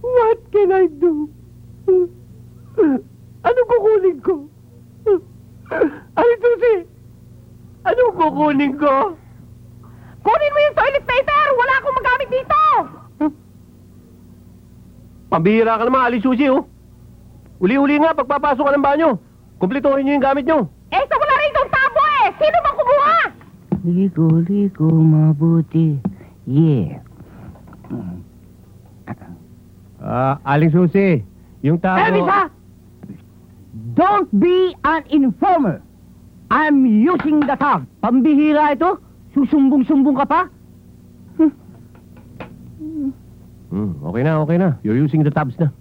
What can I do? Anong kukunin ko? Aling Susi! Anong kukunin ko? Kunin mo yung toilet paper! Wala akong magamit dito! Pambihira ka naman, Aling Susi, oh. Uli-uli nga, pagpapasok ka ng banyo. Kumpletuhin niyo yung gamit niyo. Eh, sa wala rin itong tabo eh! Sino bang kumuha? Ligo mabuti. Yeah. Aling Susi, yung tao... Elvis, ha? Don't be an informer. I'm using the tag. Pambihira ito? Susumbong-sumbong ka pa? Okay na. You're using the tabs na.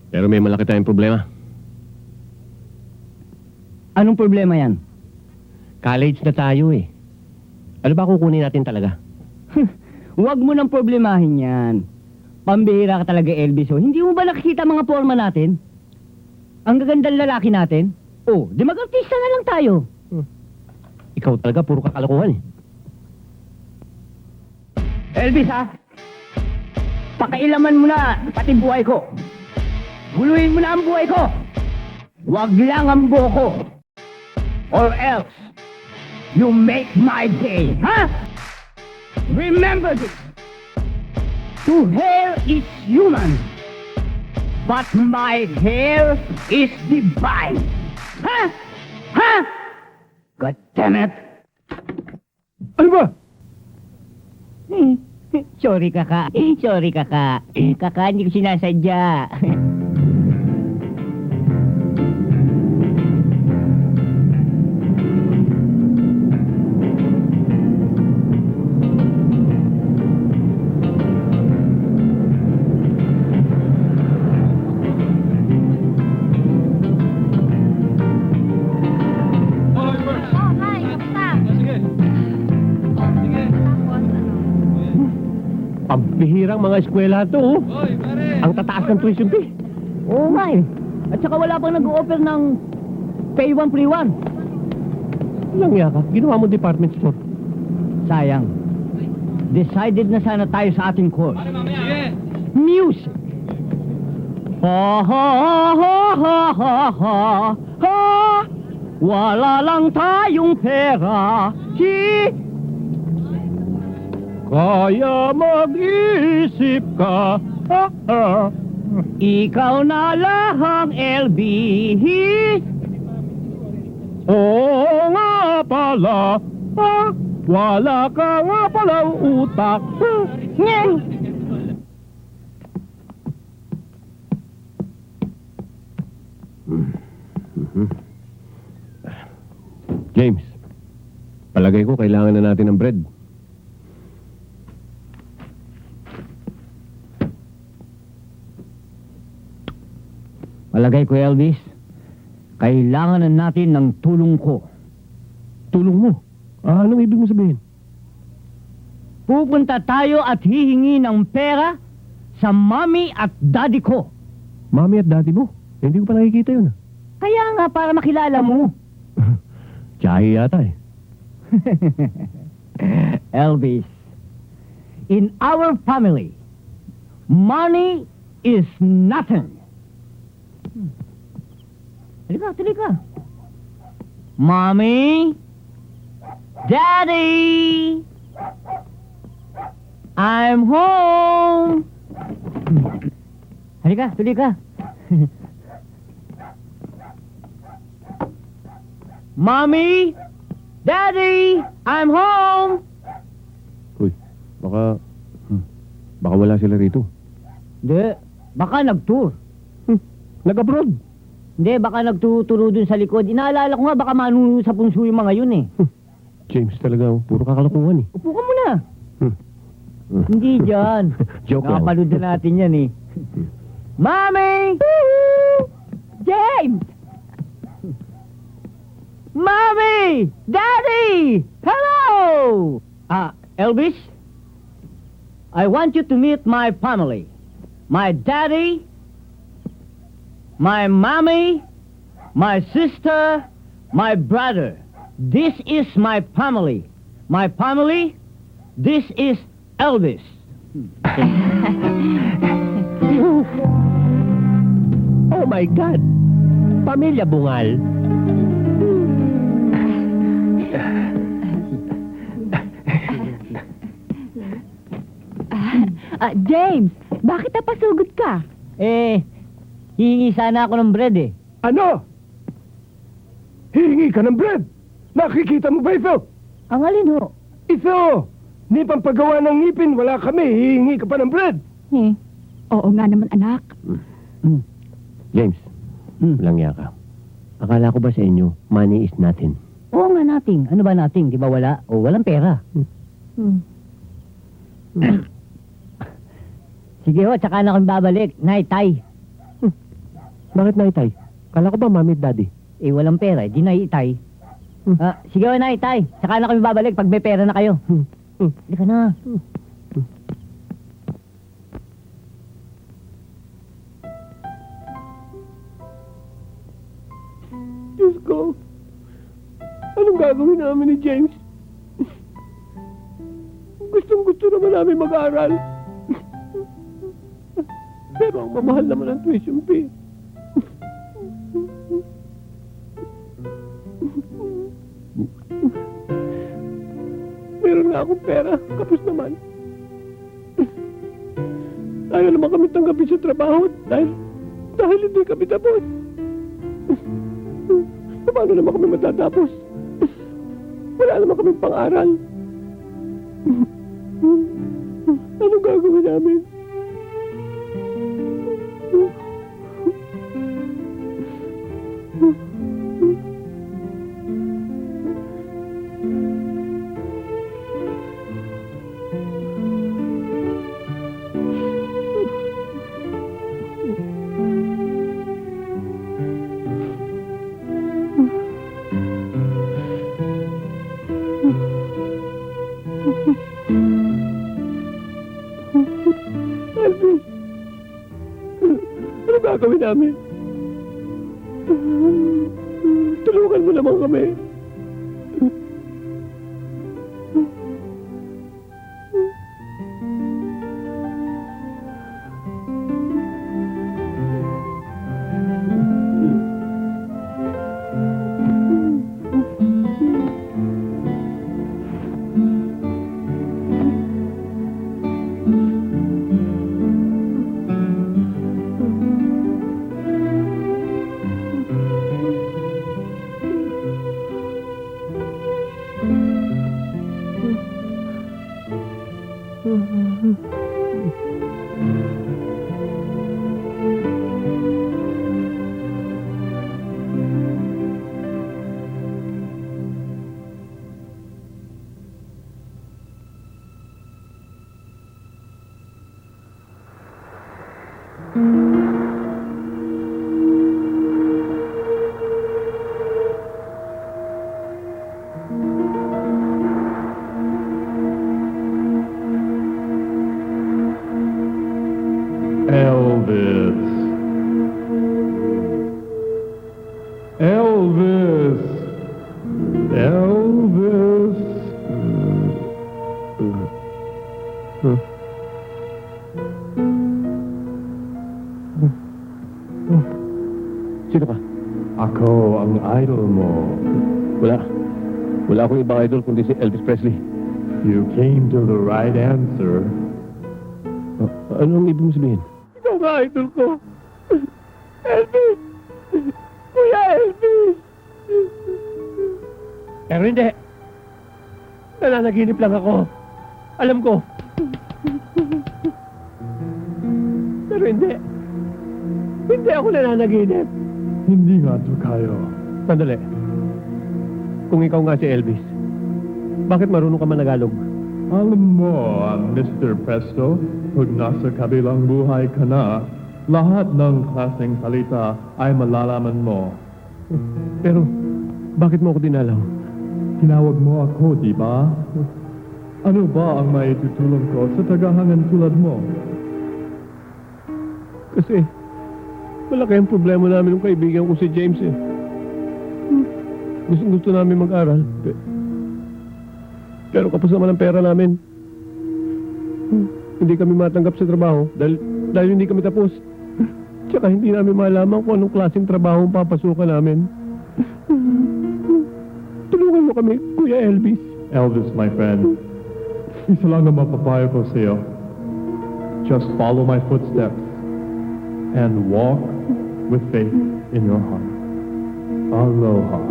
Pero may malaki tayong problema. Anong problema yan? College na tayo eh. Ano ba kukunin natin talaga? Huwag mo nang problemahin yan. Pambihira ka talaga, Elvis. Oh. Hindi mo ba nakikita mga forma natin? Ang gagandang lalaki natin? Oh, di mag-artista na lang tayo. Ikaw talaga, puro kakalokohan eh. Elvis, ha? Pakailaman mo na pati buhay ko. Guluhin mo na ang buhay ko. Huwag lang ang buho ko. Or else, you make my day, ha? Remember this. To hair is human, but my hair is divine. Ha? Ha? God damn it. Ano ba? Sorry, kaka. Sorry, kaka. Kaka, hindi ko sinasadya. Pambihirang mga eskwela to, oh. Ang tataas ng tuition fee. Oo nga eh. At saka wala pang nag-o-offer ng pay one, free one. Ilang yaka, ginawa mo department store. Sayang. Decided na sana tayo sa ating course. Music. Ha ha ha ha ha ha ha. Wala lang tayong pera. Kaya mag-isip ka. Ikaw na lang, LB. Oo nga pala. Wala ka nga pala utak. James, palagay ko kailangan na natin ng bread. Palagay ko, Elvis, kailangan na natin ng tulong ko. Tulong mo? Anong ibig mo sabihin? Pupunta tayo at hihingi ng pera sa mommy at daddy ko. Mami at daddy mo? Hindi ko pa nakikita yun. Kaya nga para makilala mo. Tiyahi yata eh. Elvis, in our family, money is nothing. Halika. Mommy, Daddy, I'm home! Halika, tuloy ka. Mommy! Daddy! I'm home! Uy, baka... baka wala sila rito. Hindi, baka nag-tour. Nag-abroad. Hindi, baka nagtuturo dun sa likod. Inaalala ko nga, baka manuno sa punso yung mga yun eh. James talaga, puro kakalokohan eh. Upo ka muna. Hmm. Hindi dyan. Joke lang. Nakapanood na natin yan eh. Mommy! James! Mommy! Daddy! Hello! Elvis? I want you to meet my family. My daddy, my mommy, my sister, my brother. This is my family. My family, this is Elvis. Oh my God! Pamilya Bungal. James, bakit napasugod ka? Hihingi sana ako ng bread eh. Ano? Hihingi ka ng bread? Nakikita mo ba ito? Ang alin ho? Ito! Ni pampagawa ng ngipin, wala kami. Hihingi ka pa ng bread. Oo nga naman, anak. James, langya ka. Akala ko ba sa inyo, money is nothing. Oo nga nating. Ano ba nating? Di ba wala? O walang pera. Sige ho, tsaka na akong babalik. Nay, tay. Bakit naitay? Kala ko ba mami at daddy? Walang pera. Di nay, tay. Sige ho, nay, tay. Tsaka na kami babalik pag may pera na kayo. Hindi ka na. Diyos ko, anong gagawin namin ni James? Gustong-gusto naman namin mag-aaral. Pero ang mamahal naman ang tuition fee. Meron nga akong pera, kapos naman. Ayaw naman kami tanggapin sa trabaho dahil hindi kami tapos. Paano naman kami matatapos? Wala naman kami pang-aral. Anong gagawin namin? Elvis, ano gagawin namin? Tulungan mo naman kami. Elvis. Elvis. Elvis. Sino ka? Ako ang idol mo. Wala akong ibang idol kundi si Elvis Presley. You came to the right answer. Anong ibig mo sabihin? Ikaw nga, idol ko. Elvis! Kuya Elvis! Pero hindi. Nananaginip lang ako. Alam ko. Pero hindi. Hindi ako nananaginip. Hindi nga, Tokayo. Sandali. Kung ikaw nga si Elvis, bakit marunong ka managalog? Alam mo, Mr. Presto, pag nasa kabilang buhay ka na, lahat ng klaseng salita ay malalaman mo. Pero, bakit mo ako dinalaw? Tinawag mo ako, di ba? Ano ba ang maitutulong ko sa tagahangan tulad mo? Kasi, malaki ang problema namin ng kaibigan ko si James eh. Gusto namin mag-aral. Pero kapos naman ang pera namin. Hindi kami matanggap sa trabaho dahil hindi kami tapos. Tsaka hindi namin malaman kung anong klaseng trabaho ang papasukan namin. Tulungan mo kami, Kuya Elvis. Elvis, my friend, isa lang ang mapapayo ko sa'yo. Just follow my footsteps and walk with faith in your heart. Aloha.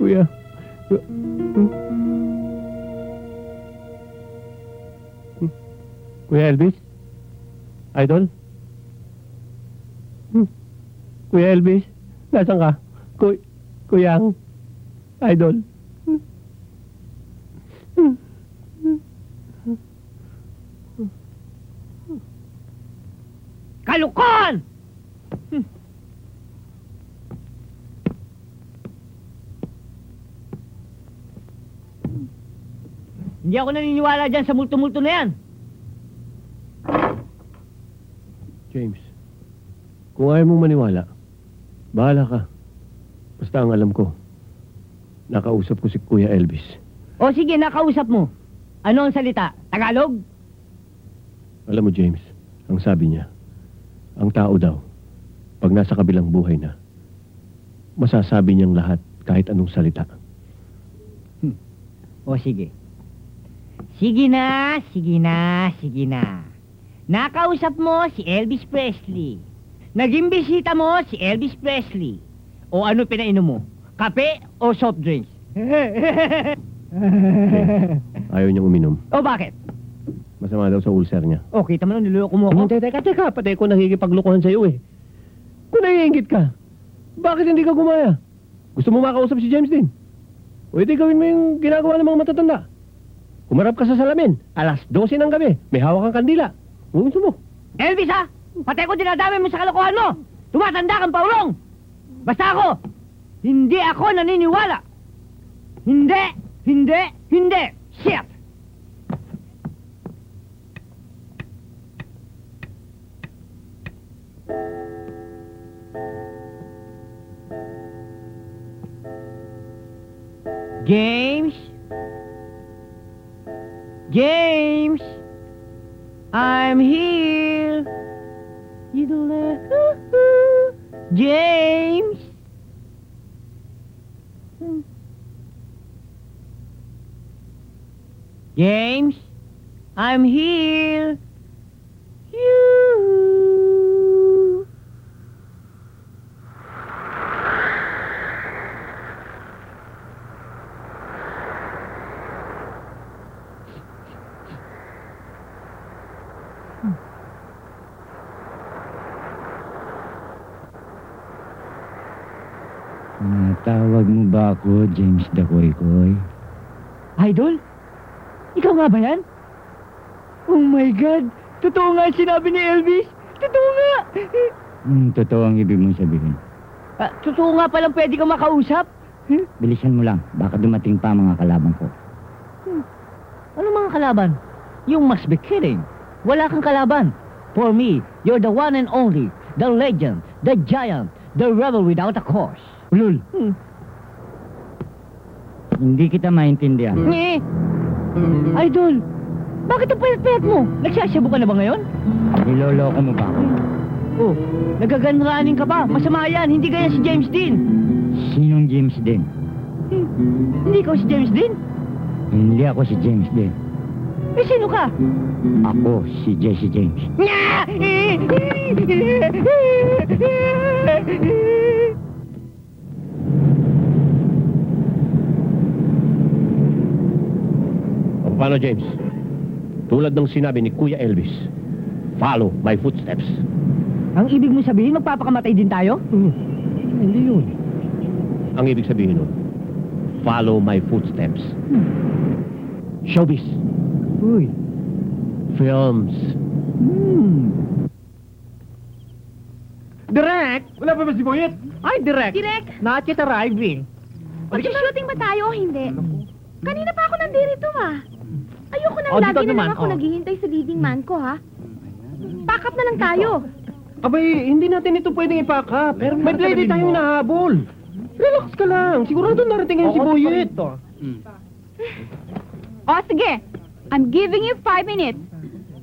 Kuya. Kuya Elvis? Idol? Kuya Elvis? Nasaan ka? Kuyang? Idol? Kalukuhan! Hindi ako naniniwala dyan sa multo-multo na yan. James, kung ayaw mong maniwala, bahala ka. Basta ang alam ko, nakausap ko si Kuya Elvis. O sige, nakausap mo. Ano ang salita? Tagalog? Alam mo, James, ang sabi niya, ang tao daw, pag nasa kabilang buhay na, masasabi niyang lahat kahit anong salita. O sige. Sige na, sige na, sige na. Nakausap mo si Elvis Presley. Naging bisita mo si Elvis Presley. O ano pinainom mo? Kape o soft drinks? Ayaw niyang uminom. O bakit? Masama daw sa ulcer niya. O kita mo nung niloko mo ako. Teka, pati ko nakikipaglukuhan sa'yo eh. Kung naiingit ka, bakit hindi ka gumaya? Gusto mo makausap si James din? O edi gawin mo yung ginagawa ng mga matatanda. Kumarap ka sa salamin, alas 12 ng gabi, may hawak kang kandila. Kung gusto mo. Elvis ha? Pati ko dinadami mo sa kalokohan mo. Tumatanda kang paulong. Basta ako, hindi ako naniniwala. Hindi, hindi, hindi. Shit! James? James? I'm here. You don't let... James? James? I'm here. You... Tawag mo ba ako, James Dakoy-Koy? Idol? Ikaw nga ba yan? Oh my God! Totoo nga ang sinabi ni Elvis! Totoo nga! Totoo ang ibig mong sabihin. Totoo nga palang pwede ka makausap? Bilisan mo lang, baka dumating pa ang mga kalaban ko. Ano mga kalaban? You must be kidding. Wala kang kalaban. For me, you're the one and only, the legend, the giant, the rebel without a cause. Ulul! Hindi kita maintindihan. Idol, bakit ang payat-payat mo? Nagsasabu ka na ba ngayon? Niloloko mo ba ako? Oh, nagaganraning ka ba? Masama yan, hindi kaya si James Dean. Sinong James din? Hindi ikaw si James Dean? Hindi ako si James din. Eh, sino ka? Ako si Jesse James. O paano, James? Tulad ng sinabi ni Kuya Elvis, follow my footsteps. Ang ibig mo sabihin, magpapakamatay din tayo? Hindi yun. Ang ibig sabihin nun, follow my footsteps. Showbiz. Uy. Films. Direk! Wala pa ba si Boyet? Ay, Direk! Direk, Not yet arriving. mag-shooting ba tayo o hindi? Kanina pa ako nandito Ayoko nang Oh, lagi dito na naman, lang ako oh. naghihintay sa leading man ko, ha? Pack up na lang tayo. Abay, hindi natin ito pwedeng ipack up. Pero may lady tayong hinahabol. Relax ka lang. Sigurado narating ngayon si Boyet. O, sige. I'm giving you 5 minutes.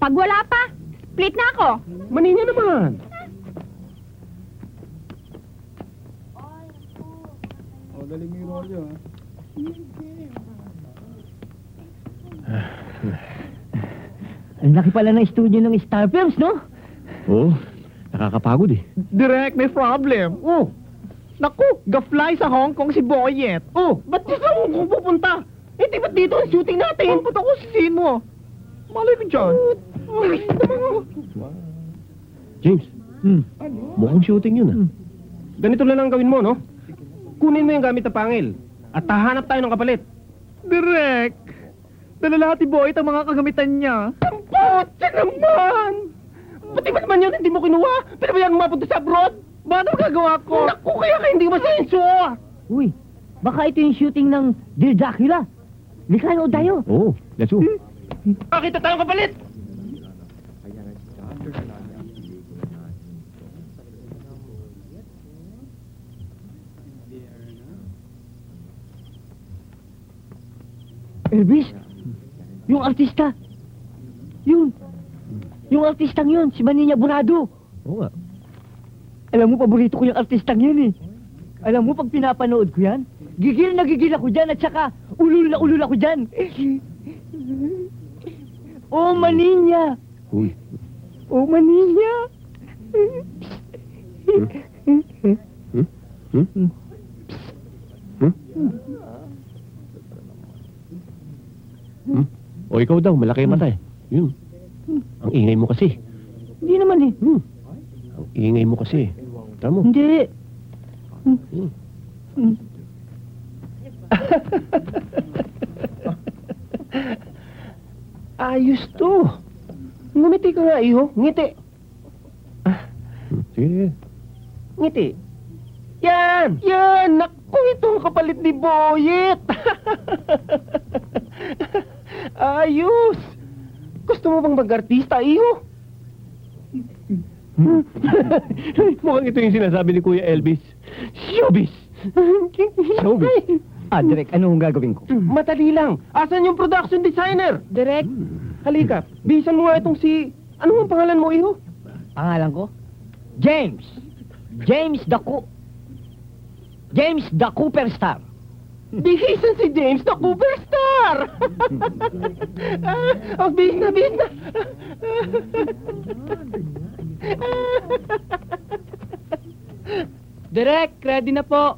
Pag wala pa, split na ako. Maninya naman. Ang laki pala ng studio ng Star Films, no? Oo, nakakapagod eh. Direk, may problem. Oh, naku, ga-fly sa Hong Kong si Boyet. Oh, ba't di sa Hong Kong pupunta? Eh, di ba't dito ang shooting natin? Punta ko sa scene mo. Malay ko dyan. Ay, James, mukhang shooting yun ah. Ganito lang ang gawin mo, no? Kunin mo yung gamit na pangil. At hahanap tayo ng kapalit. Direk, nalalahati Boyet ang mga kagamitan niya. Putya naman! Pati ba naman yun hindi mo kinuha? Pinabayaan mo mapunta sa abroad? Bakit magagawa ko? Naku, kaya ka hindi masenso! Uy, baka ito yung shooting ng Dear Dracula. Likayan o tayo. Oo, let's go. Makita tayong kapalit! Elvis, yung artista. Yung artistang yun, si Maninya Burado. Oo nga. Alam mo, paborito ko yung artistang yun eh. Alam mo, pag pinapanood ko yan, gigil na gigil ako dyan at saka ulul na ulul ako dyan. Oh, Maninya! Uy. Oh, Maninya! O ikaw daw, malaki ang mata eh. Yun. Ang ingay mo kasi. Hindi naman eh. Ang ingay mo kasi. Tama mo. Hindi. Ayos to. Ngumiti ka nga, iho. Ngiti. Sige. Ngiti. Yan! Yan! Naku, itong kapalit ni Boyet! Ayos! Gusto mo bang mag-artista, iho? Mukhang ito yung sinasabi ni Kuya Elvis. Showbiz! Showbiz! Ah, Direk, ano ang gagawin ko? Madali lang. Asan yung production designer? Direk, Halika, bisan mo nga itong si... Ano ang pangalan mo, iho? pangalan ko? James. James the Cooperstar. Bihisan si James the Cooperstar! Ang bihis na, bihis na! Direk, ready na po.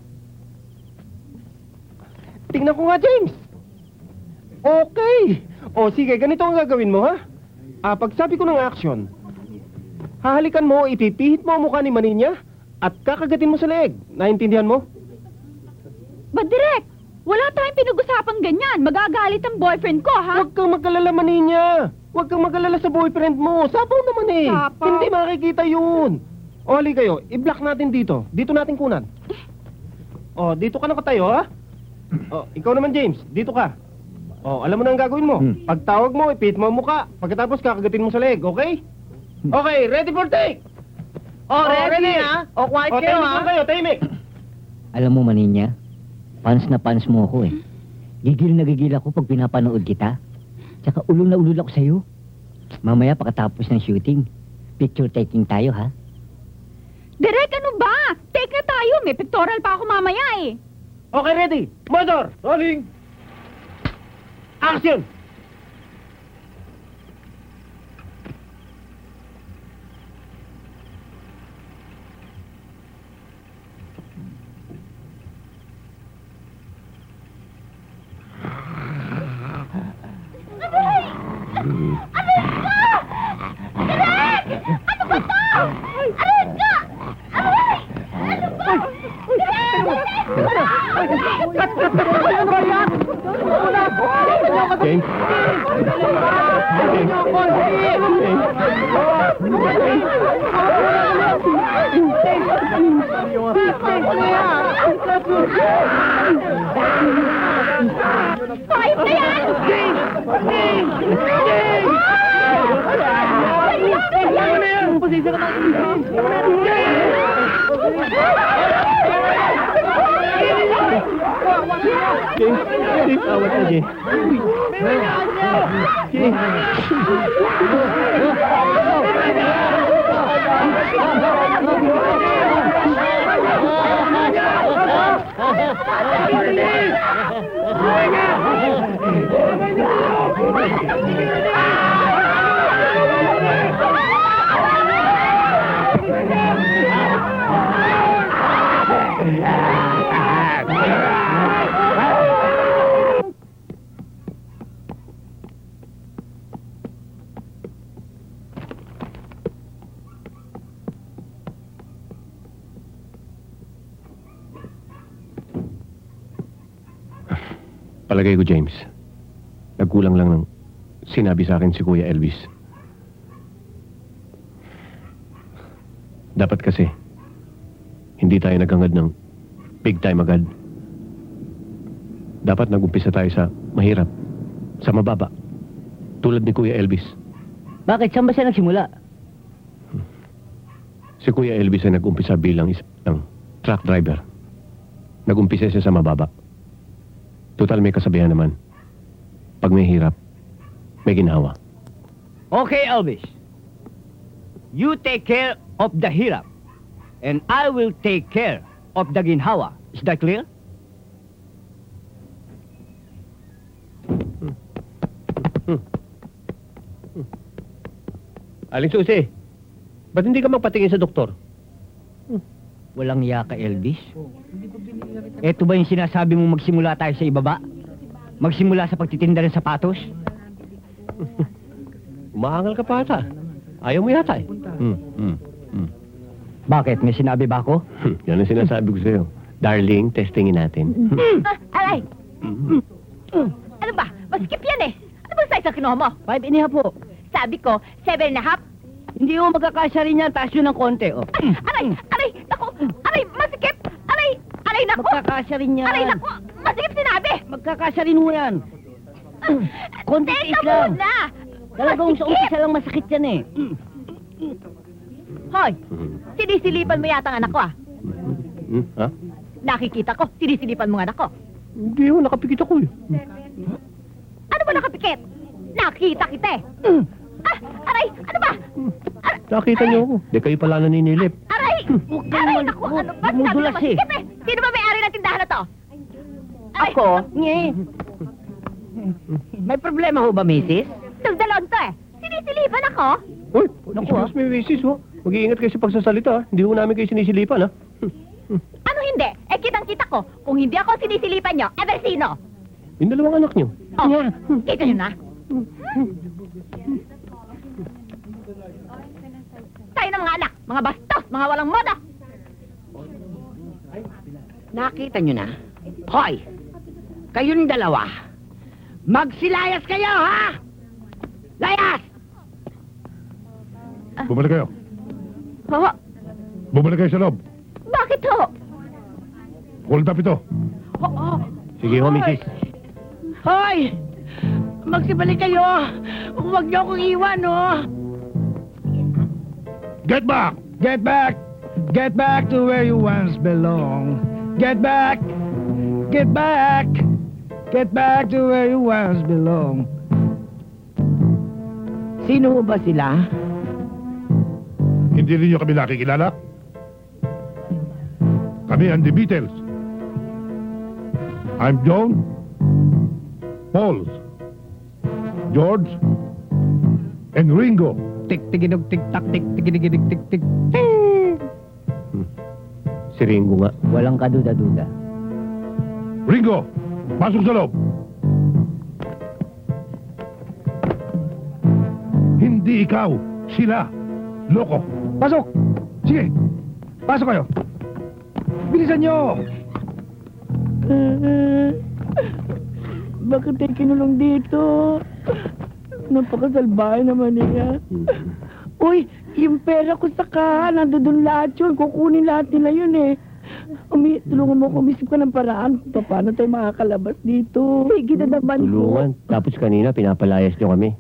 Tingnan ko nga, James. Okay. O sige, ganito ang gagawin mo, ha? Pag sabi ko ng action, hahalikan mo, ipipihit mo ang mukha ni Maninya at kakagatin mo sa leeg. Naintindihan mo? Ba, Direk, wala tayong pinag-usapang ganyan. Magagalit ang boyfriend ko, ha? Huwag kang mag-alala, Maninya. Huwag kang mag-alala sa boyfriend mo. Sapaw naman eh. Sapaw? Hindi makikita yun. O, hali kayo. I-block natin dito. Dito natin kunan. O, dito ka nakatayo, ha? O, ikaw naman, James. Dito ka. O, alam mo na ang gagawin mo. Pagtawag mo, ipihit mo ang mukha. Pagkatapos, kakagatin mo sa leg, okay? Okay, ready for take! Oh, ready ha? Oh, quiet kayo tahimik ha? lang kayo, tahimik! Alam mo, Maninya, fans na fans mo ako eh. Gigil na gigil ako pag pinapanood kita. Tsaka ulol na ulol ako sa'yo. Mamaya pagkatapos ng shooting, picture taking tayo ha. Direk, ano ba? Take na tayo. May pictorial pa ako mamaya, eh. Okay, ready! Motor! Rolling! Action! James? Five na yan! James, awat na, James. Palagay ko, James, nagkulang lang ng sinabi sa akin si Kuya Elvis. Dapat kasi, hindi tayo naghangad ng big time agad. Dapat nag-umpisa tayo sa mahirap, sa mababa, tulad ni Kuya Elvis. Bakit? Saan ba siya nagsimula? Si Kuya Elvis ay nag-umpisa bilang isang truck driver. Nag-umpisa siya sa mababa. Total may kasabihan naman. Pag may hirap, may ginawa. Okay, Elvis. You take care of the hirap, and I will take care of the ginhawa. Is that clear? Aling Susi, ba't hindi ka magpatingin sa doktor? Walang iya ka, Elvis. Eto ba yung sinasabi mong magsimula tayo sa ibaba? Magsimula sa pagtitinda ng sapatos? Umaangal ka pa ata. Ayaw mo yata eh. Bakit? May sinabi ba ako? Yan ang sinasabi ko sa'yo. Darling, testingin natin. Aray! Ano ba? Maskip yan eh. Ano bang size ang kinuha mo? 5.5 po. Sabi ko, 7.5. Hindi mo magkakasya rin yan. Taas yun ng konti, oh. Aray! Aray! Naku! Aray! Masikip! Aray! Aray! Naku! Magkakasya rin yan. Aray! Naku! Masikip sinabi! Magkakasya rin mo yan. Konti Teka is lang. muna! Talagang sa umpisa lang masakit yan eh. Hoy! Sinisilipan mo yata ang anak ko ah. Ha? Nakikita ko, sinisilipan mo ang anak ko. Hindi mo, nakapikit ako eh. Ano ba nakapikit? Nakita kita eh. Ah! Aray! Ano ba? Nakita niyo ako. Di kayo pala naninilip. Aray! Aray! Naku! Ano ba? Sabi Dumudulas na eh. masikip eh. Sino ba may-ari ng tindahan na to? Aray! Ako? Nge. May problema ho ba, misis? Nagdalon to eh. Sinisilipan ako? Uy, Naku, excuse me, misis, ho. Mag-iingat kayo sa pagsasalita, ha? Hindi ho namin kayo sinisilipan, ha? Ano hindi? Eh kitang-kita ko. Kung hindi ako sinisilipan nyo, ever sino? Yung dalawang anak niyo. Oh, kita nyo na. Tayo na mga anak, mga bastos, mga walang moda. Nakita nyo na? Hoy! Kayong dalawa, magsilayas kayo, ha? Layas! Bumalik kayo. Ho, Bumalik kayo sa loob. bakit ho? Hold up ito. Sige ho, misis. Hoy! Magsibalik kayo! Huwag niyo akong iwan, no? Get back! Get back! Get back to where you once belong. Get back! Get back! Get back to where you once belong. Sino ba sila? Hindi ninyo kami nakikilala? Kami ang The Beatles. I'm John, Paul, George, and Ringo. Tik-tiginog, tik-tak, tik-tiginig, tik-tik. Si Ringo nga. Walang kaduda-duda. Ringo, pasok sa loob. Hindi ikaw, sila. Loko. Pasok! Sige, pasok kayo. Bilisan nyo! Bakit tayo kinulong dito? Napakasalbahe naman niya. Uy, yung pera ko sa kahan, nandun lahat yun. Kukunin lahat nila yun eh. Tulungan mo ako, umisip ka ng paraan. Paano tayo makakalabas dito? Sige na naman Tulungan. Tapos kanina, pinapalayas nyo kami.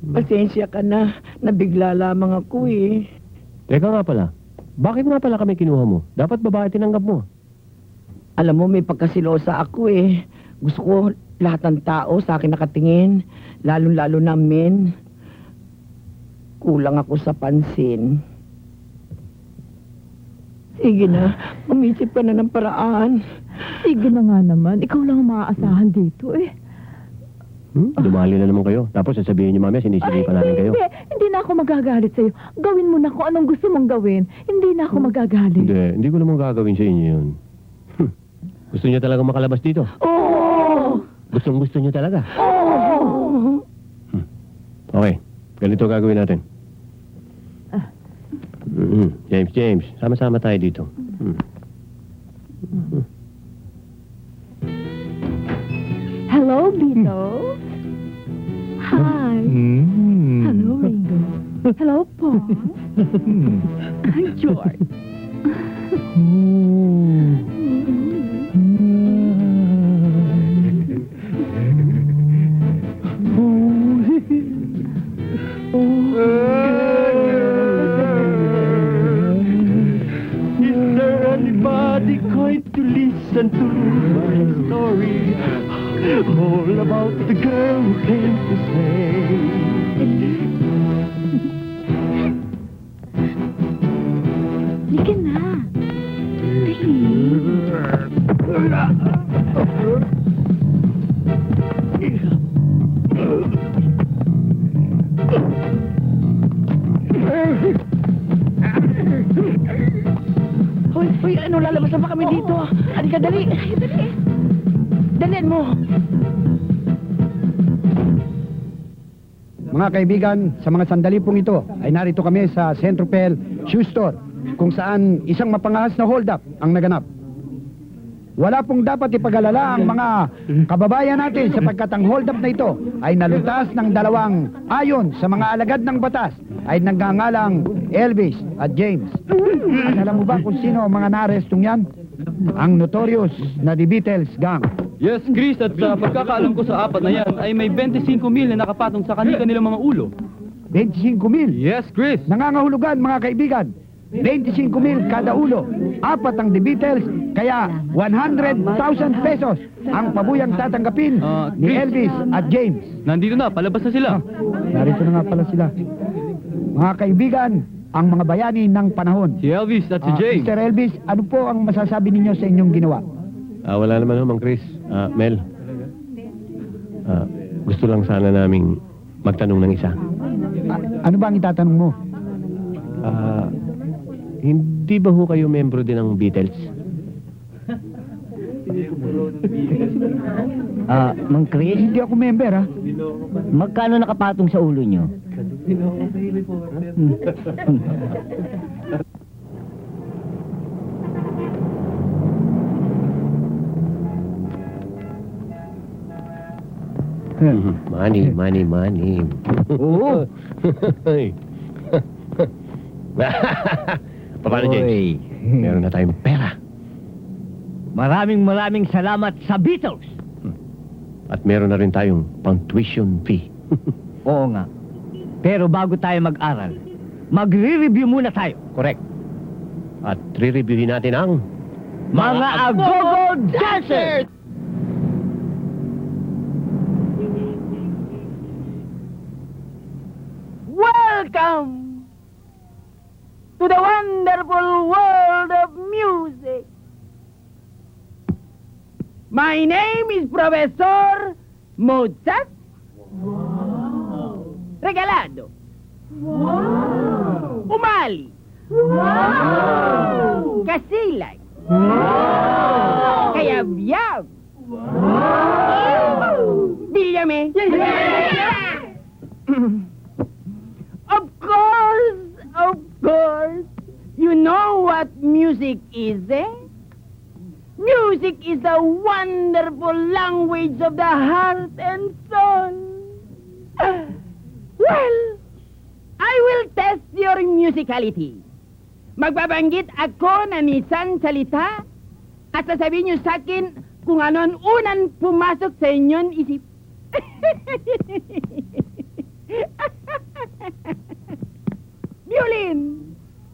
Pasensya ka na. Nabigla lamang ako eh. Teka nga pala, bakit nga pala kami kinuha mo? Dapat babae tinanggap mo. Alam mo, may pagkasilosa ako eh. Gusto ko lahat ng tao sa akin nakatingin. Lalo-lalo na men. Kulang ako sa pansin. Sige na, umisip ka na ng paraan. Sige na nga naman. Ikaw lang ang maaasahan dito eh. Dumali na naman kayo. Tapos sasabihin nyo mamaya, sinisilipan namin kayo. Hindi na ako magagalit sa'yo. Gawin mo na kung anong gusto mong gawin. Hindi na ako magagalit. Hindi ko naman gagawin sa inyo yun. Gusto nyo talaga makalabas dito? Oo! Gustong-gusto nyo talaga? Oo! Okay, ganito gagawin natin. James, sama-sama tayo dito. Hello, Beatles. Hi. Hello, Ringo. Hello, Paul. Hi, George. Is there anybody going to listen to my story? All about the girl who came to stay. Halika na. Hoy, ano, lalabas na ba kami dito? Halika, dali! Dalian mo! Mga kaibigan, sa mga sandali pong ito ay narito kami sa Centropel Shoe Store kung saan isang mapangahas na hold-up ang naganap. Wala pong dapat ipag-alala ang mga kababayan natin sapagkat ang hold-up na ito ay nalutas ng dalawang ayon sa mga alagad ng batas ay nagngangalang Elvis at James. At alam mo ba kung sino ang mga naarestong yan? Ang notorious na The Beatles Gang. Yes, Chris, at sa pagkakaalam ko sa apat na yan ay may 25 mil na nakapatong sa kanilang mga ulo. 25,000. Yes, Chris. Nangangahulugan mga kaibigan. 25,000 kada ulo. Apat ang The Beatles, kaya 100,000 pesos ang pabuyang tatanggapin ni Chris. Elvis at James. Nandito na, palabas na sila. Narito na nga pala sila. Mga kaibigan, ang mga bayani ng panahon. Si Elvis at si James. Mr. Elvis, ano po ang masasabi ninyo sa inyong ginawa? Wala naman naman, Chris. Mel. Gusto lang sana naming magtanong ng isa. Ano ba ang itatanong mo? Hindi ba ho kayo membro din ng Beatles? Mang Chris, Hindi ako member, ha? magkano nakapatong sa ulo nyo? Money. Oo. Paano, James? Oy. Meron na tayong pera. Maraming salamat sa Beatles. At meron na rin tayong pang-tuition fee. Oo nga. Pero bago tayo mag-aral, magre-review muna tayo. Correct. At re-reviewin natin ang Mga Agogo Dancers! Welcome to the wonderful world of music. My name is Professor Mozart Regalado. Umali. Kasilay. Kayab-yab. Bilyame. Of course. You know what music is, eh? Music is the wonderful language of the heart and soul. Well, I will test your musicality. Magbabanggit ako ng isang salita at sasabihin niyo sa akin kung ano ang unang pumasok sa inyong isip. Violin.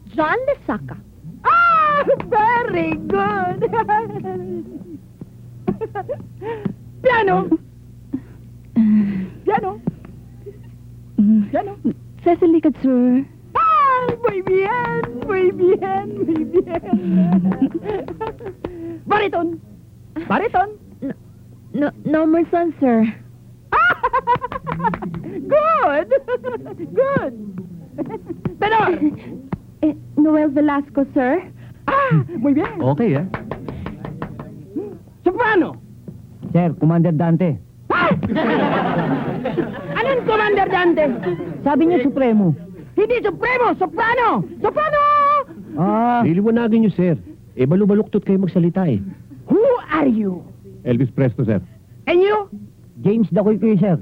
John Lesaka. Ah, very good. Piano. Piano. Piano. Cecil Licad, sir. Ah, muy bien, muy bien, muy bien. Bariton. Bariton. Number son, sir. Good. Good. Tenor. Noel Velasco, sir. Ah, muy bien. Okay, eh? Soprano. Sir, Commander Dante. Ah! Anong Commander Dante? Sabi niya Supremo. Hindi Supremo, Soprano! Soprano! Ah, Liliwanagin niyo, sir. Eh, balubaluktot kayo magsalita, eh. Who are you? Elvis Presto, sir. And you? James Dakoy kayo, sir.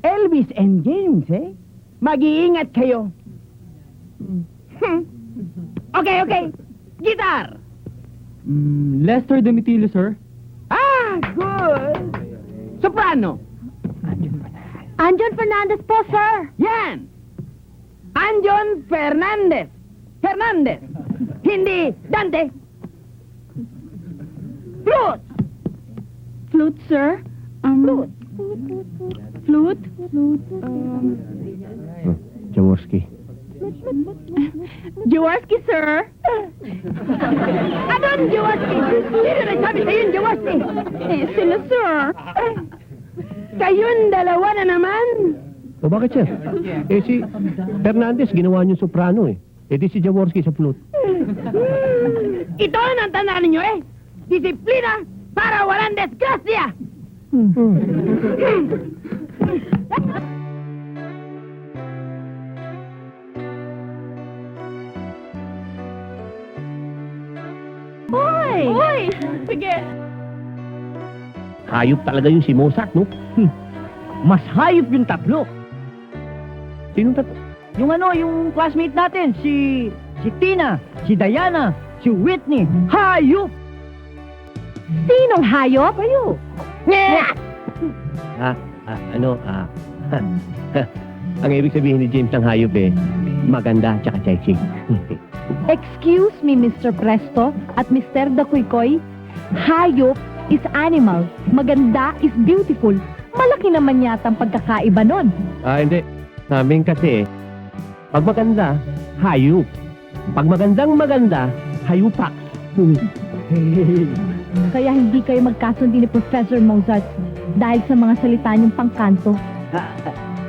Elvis and James, eh? Mag-iingat kayo. Okay. Guitar! Lester Domitilo, sir. Ah, good! Soprano! Anjon Fernandez po, sir. Yan! Anjon Fernandez! Fernandez! Hindi Dante! Flute! Flute, sir. Flute! Flute? Jaworski. Jaworski, sir. Anong Jaworski? Sino nagsabi sa'yo yung Jaworski? Sino, sir? Kayong dalawa na naman! O bakit, sir? Eh, si Fernandez, ginawa niyo soprano, eh. Eh, di si Jaworski sa flute. Ito ang tandaan ninyo, eh! Disiplina para walang desgrasya! Hoy! Sige. Hayop talaga yung si Mozart, no? Mas hayop yung tatlo. Sino Yung yung classmate natin, si Tina, si Diana, si Whitney. Hayop! Sinong hayop? Kayo! Ang ibig sabihin ni James ng hayop, eh, maganda tsaka sexy. Excuse me, Mr. Presto at Mr. Dakoy-koy. Hayop is animal. Maganda is beautiful. Malaki naman yata ang pagkakaiba nun. Hindi. Namin kasi, pag maganda, hayop. Pag maganda, hayupak. Kaya hindi kayo magkasundi ni Professor Mozart dahil sa mga salita niyong pangkanto.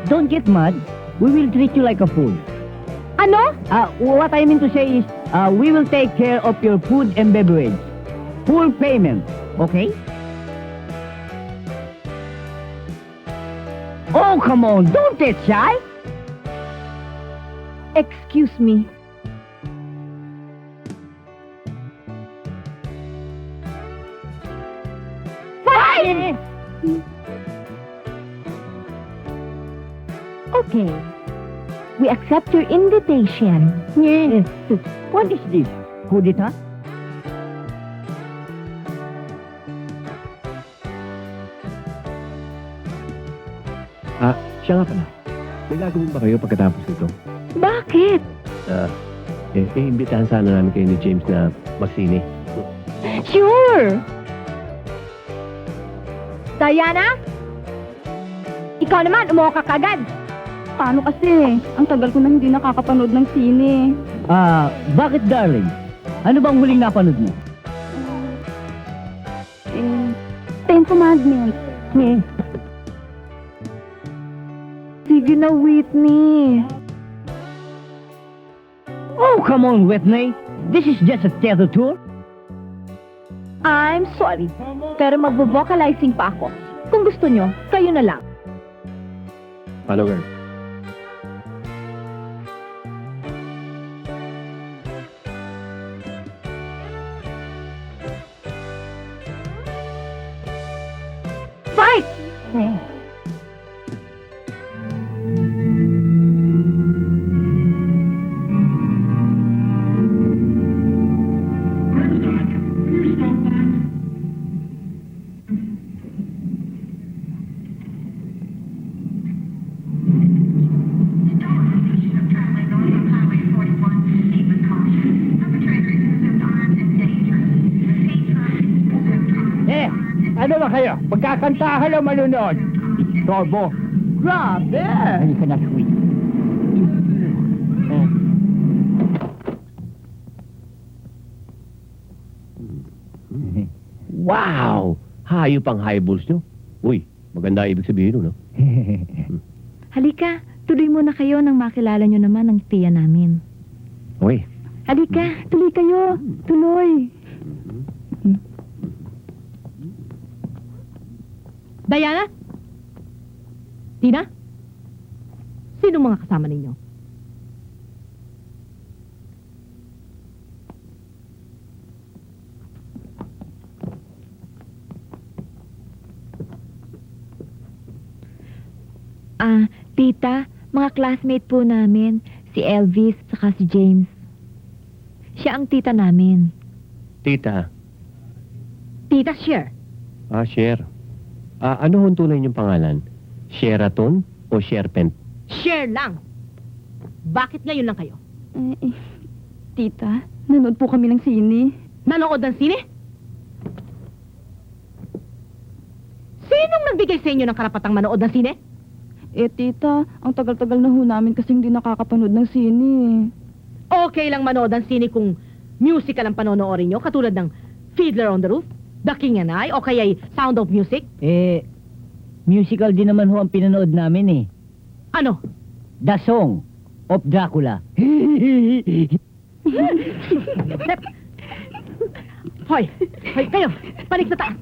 Don't get mad. We will treat you like a fool. Ano? What I mean to say is, we will take care of your food and beverage. Full payment, okay? Oh, come on, don't get shy. Excuse me. Fine! Okay. We accept your invitation. Yes. What is this? Kudita? Siya nga pala. May gagawin ba kayo pagkatapos nito? Bakit? Imbitahan sana namin kayo ni James na magsine. Sure! Diana? Ikaw naman, umuha ka kagad. Paano kasi? Ang tagal ko na hindi nakakapanood ng sine. Bakit darling? Ano bang huling napanood mo? Ten Commandments. Sige na, Whitney. Oh, come on, Whitney. This is just a theater tour. I'm sorry, pero magbo-vocalizing pa ako. Kung gusto nyo, kayo na lang. Paano, girl? Fight! Ano ba kayo? Pagkakantahan o malunod? Torbo. Grabe! Halika na, sweet. Wow! Hayop ang highballs nyo. Uy, maganda ibig sabihin nun, no? Halika, tuloy muna kayo nang makilala nyo naman ang tiya namin. Uy, Halika, tuloy kayo. Tuloy. Diana? Tina? Sino mga kasama ninyo? Tita, mga classmate po namin, si Elvis saka si James. Siya ang tita namin. tita. Tita Cher. Cher. Ano hong tunay niyong pangalan? Sheraton o Sherpent? Cher lang. Bakit ngayon lang kayo? Tita, nanood po kami ng sine. Nanood ng sine? Sinong nagbigay sa inyo ng karapatang manood ng sine? Tita, ang tagal-tagal na ho namin kasing hindi nakakapanood ng sine. Okay lang manood ng sine kung musical ang panonoorin nyo, katulad ng Fiddler on the Roof, The King and I, o kaya'y Sound of Music. Musical din naman ho ang pinanood namin eh. Ano? The Song of Dracula. Hoy, kayo, panik sa taas.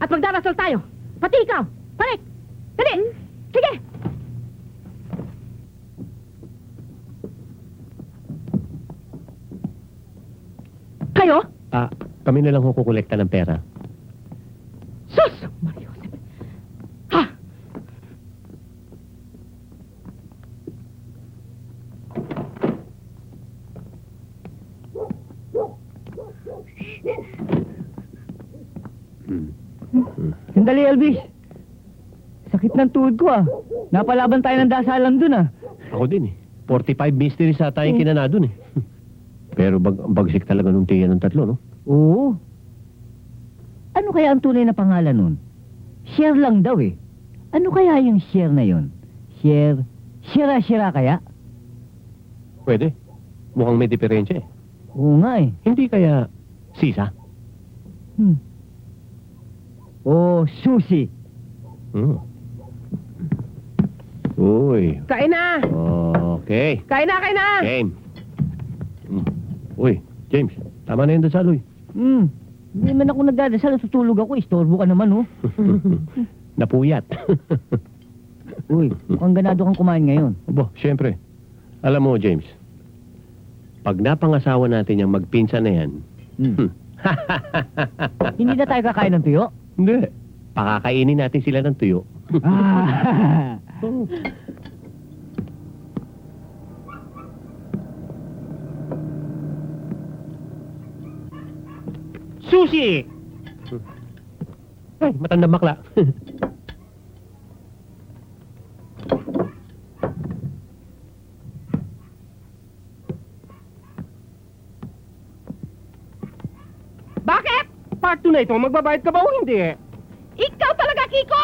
At magdarasal tayo. Pati ikaw, panik. Dali, sige. Kayo? Kami na lang ho kukolekta ng pera. Sus! Mario Josep. Ha? Sandali, Elvis. Sakit ng tuhod ko ah. Napalaban tayo ng dasalan dun ah. Ako din eh. 45 mysteries sa tayong kinana dun eh. Pero bagsik talaga nung tiya ng tatlo, no? Oo. Ano kaya ang tunay na pangalan nun? Cher lang daw eh. Ano kaya yung Cher na yun? Shira kaya? Pwede. Mukhang may diferensya eh. Oo nga eh. Hindi kaya Sisa? Oh, Susi. Uy. Kain na! Okay. Kain na, kain na! Game. Uy, James. Tama na yun sa aloy. Hindi man ako nagdadasal. Tutulog ako. Istorbo ka naman, oh. Napuyat. Uy, mukhang ganado kang kumain ngayon. Abo, syempre. Alam mo, James, pag napangasawa natin yung magpinsan na yan, Hindi na tayo kakain ng tuyo? hindi. Pakakainin natin sila ng tuyo. Sushi! Ay, matandang bakla. Bakit? Part 2 na ito, magbabayad ka ba o hindi? Ikaw talaga, Kiko!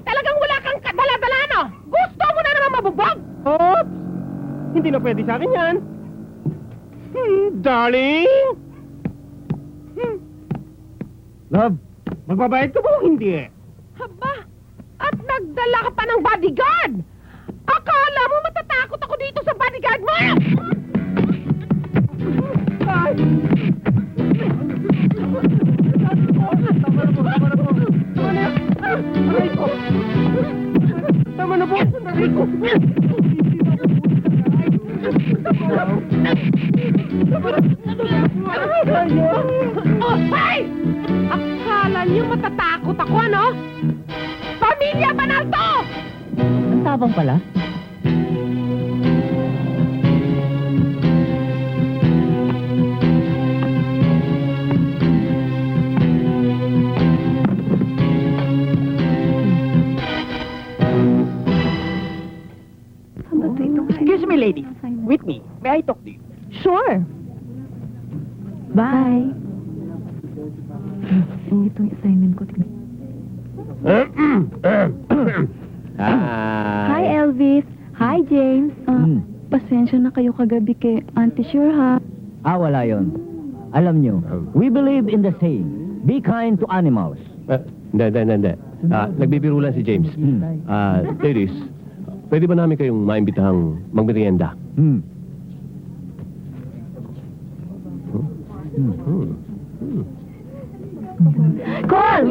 Talagang wala kang kadala-dala, no? Gusto mo na naman mabubog! Oops! Hindi na pwede sa akin yan. Darling! Love, Magbabayad ka ba o hindi? Haba! At nagdala ka pa ng bodyguard! Akala Balik mo! Tama na po! Sandali ko! Oh, hey! Akala niyo matatakot ako, ano? Pamilya banal to! Ang tabang pala. Excuse me, lady. With me. May I talk to you? Sure. Bye. Ito yung assignment ko. Tingnan. Hi, Elvis. Hi, James. Pasensya na kayo kagabi kay Auntie Sure, ha? Wala yon. Alam nyo, we believe in the saying, be kind to animals. Hindi. Nagbibiro lang si James. Ladies, pwede ba namin kayong maimbitahang magmerienda? Call!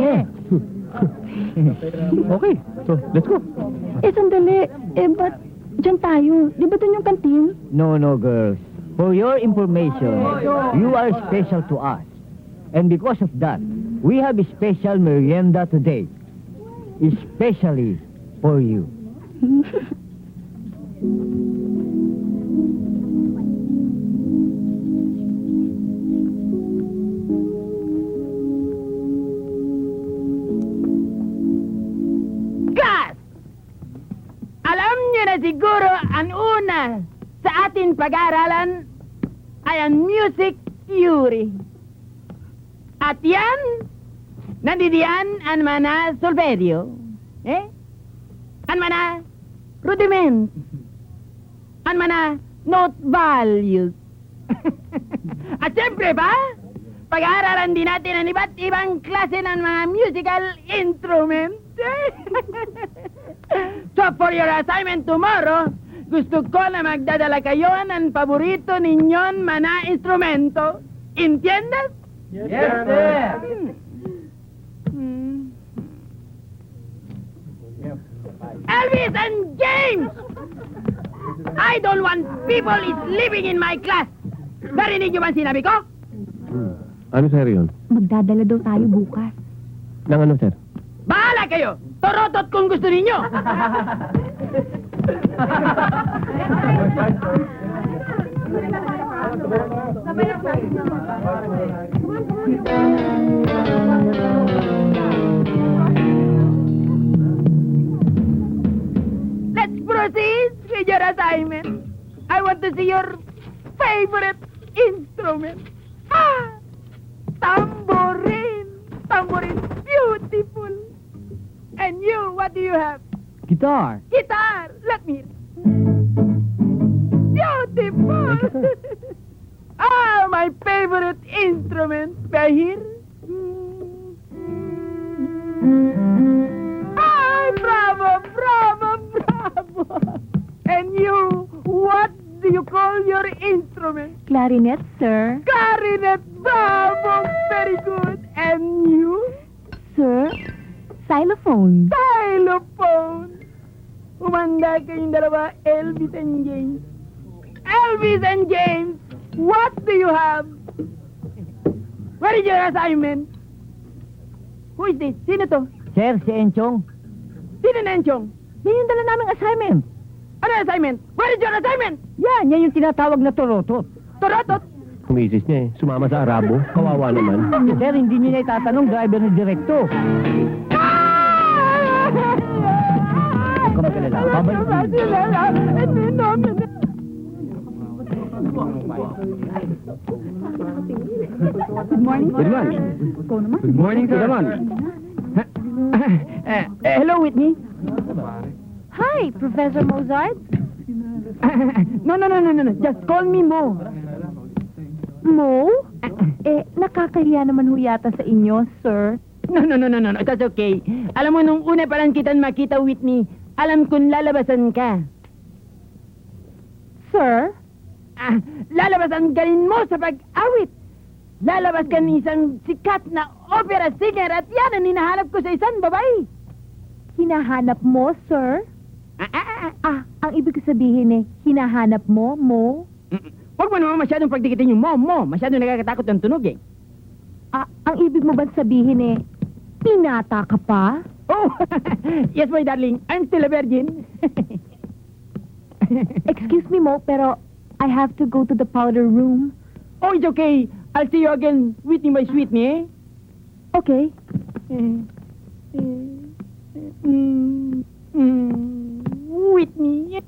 Okay, so let's go. Sandali. Ba't dyan tayo? Di ba dun yung kantin? No, girls. For your information, you are special to us. And because of that, we have a special merienda today. Especially for you. Class! Alam niyo na siguro ang una sa ating pag-aaralan ay ang music theory. At yan, nandidiyan ang mga solfedio. Ang mga rudiment. Ang mga note values. At siyempre ba, pag-aaralan din natin ang iba't ibang klase ng mga musical instruments. So for your assignment tomorrow, gusto ko na magdadala kayo ng paborito ninyong mga instrumento. Entiendes? Yes, sir. Elvis and James! I don't want people is living in my class. Narinig niyo ba ang sinabi ko? Ano, sir, yun? Magdadala daw tayo bukas. Nang ano, sir? Bahala kayo! Torotot kung gusto ninyo! Let's proceed with your assignment. I want to see your favorite instrument. Tambourine! Tambourine, beautiful! And you, what do you have? Guitar. Guitar! Let me hear. Beautiful! My favorite instrument. May I hear? Bravo! And you, what do you call your instrument? Clarinet, sir. Clarinet! Bravo! Very good. And you? Sir, xylophone. Xylophone! Umanda kayong dalawa, Elvis and James. Elvis and James, what do you have? What is your assignment? Who is this? Sino to? Sir, si Enchong. Sino na Enchong? Yan yung dala naming assignment. Ano assignment? What is your assignment? Yan yung tinatawag na torotot. Torotot? Kumisis niya eh. Sumama sa Arabo. Kawawa naman. Sir, hindi niyo na itatanong driver ni Direkto. Huwag ka magalala. Babalik din. Good morning. Good morning. Good morning, sir. Good morning. Hello, Whitney. Hi, Professor Mozart. No. Just call me Mo. Mo? Nakakahiya naman ho yata sa inyo, sir. No. That's okay. Alam mo, nung una pa lang kitang makita, Whitney, alam kong lalabasan ka. sir? Lalabas ang galing mo sa pag-awit. Lalabas ka ng isang sikat na opera singer at yan ang hinahanap ko sa isang babae. Hinahanap mo, sir? Ang ibig sabihin hinahanap mo, mo? Huwag mo naman masyadong pagdikitin yung mo. Masyadong nakakatakot ang tunog eh. Ang ibig mo ba sabihin pinata ka pa? Oh, yes my darling, I'm still a virgin. Excuse me, Mo, pero I have to go to the powder room. Oh, it's okay. I'll see you again, Whitney, my sweetney, eh? Okay. Whitney.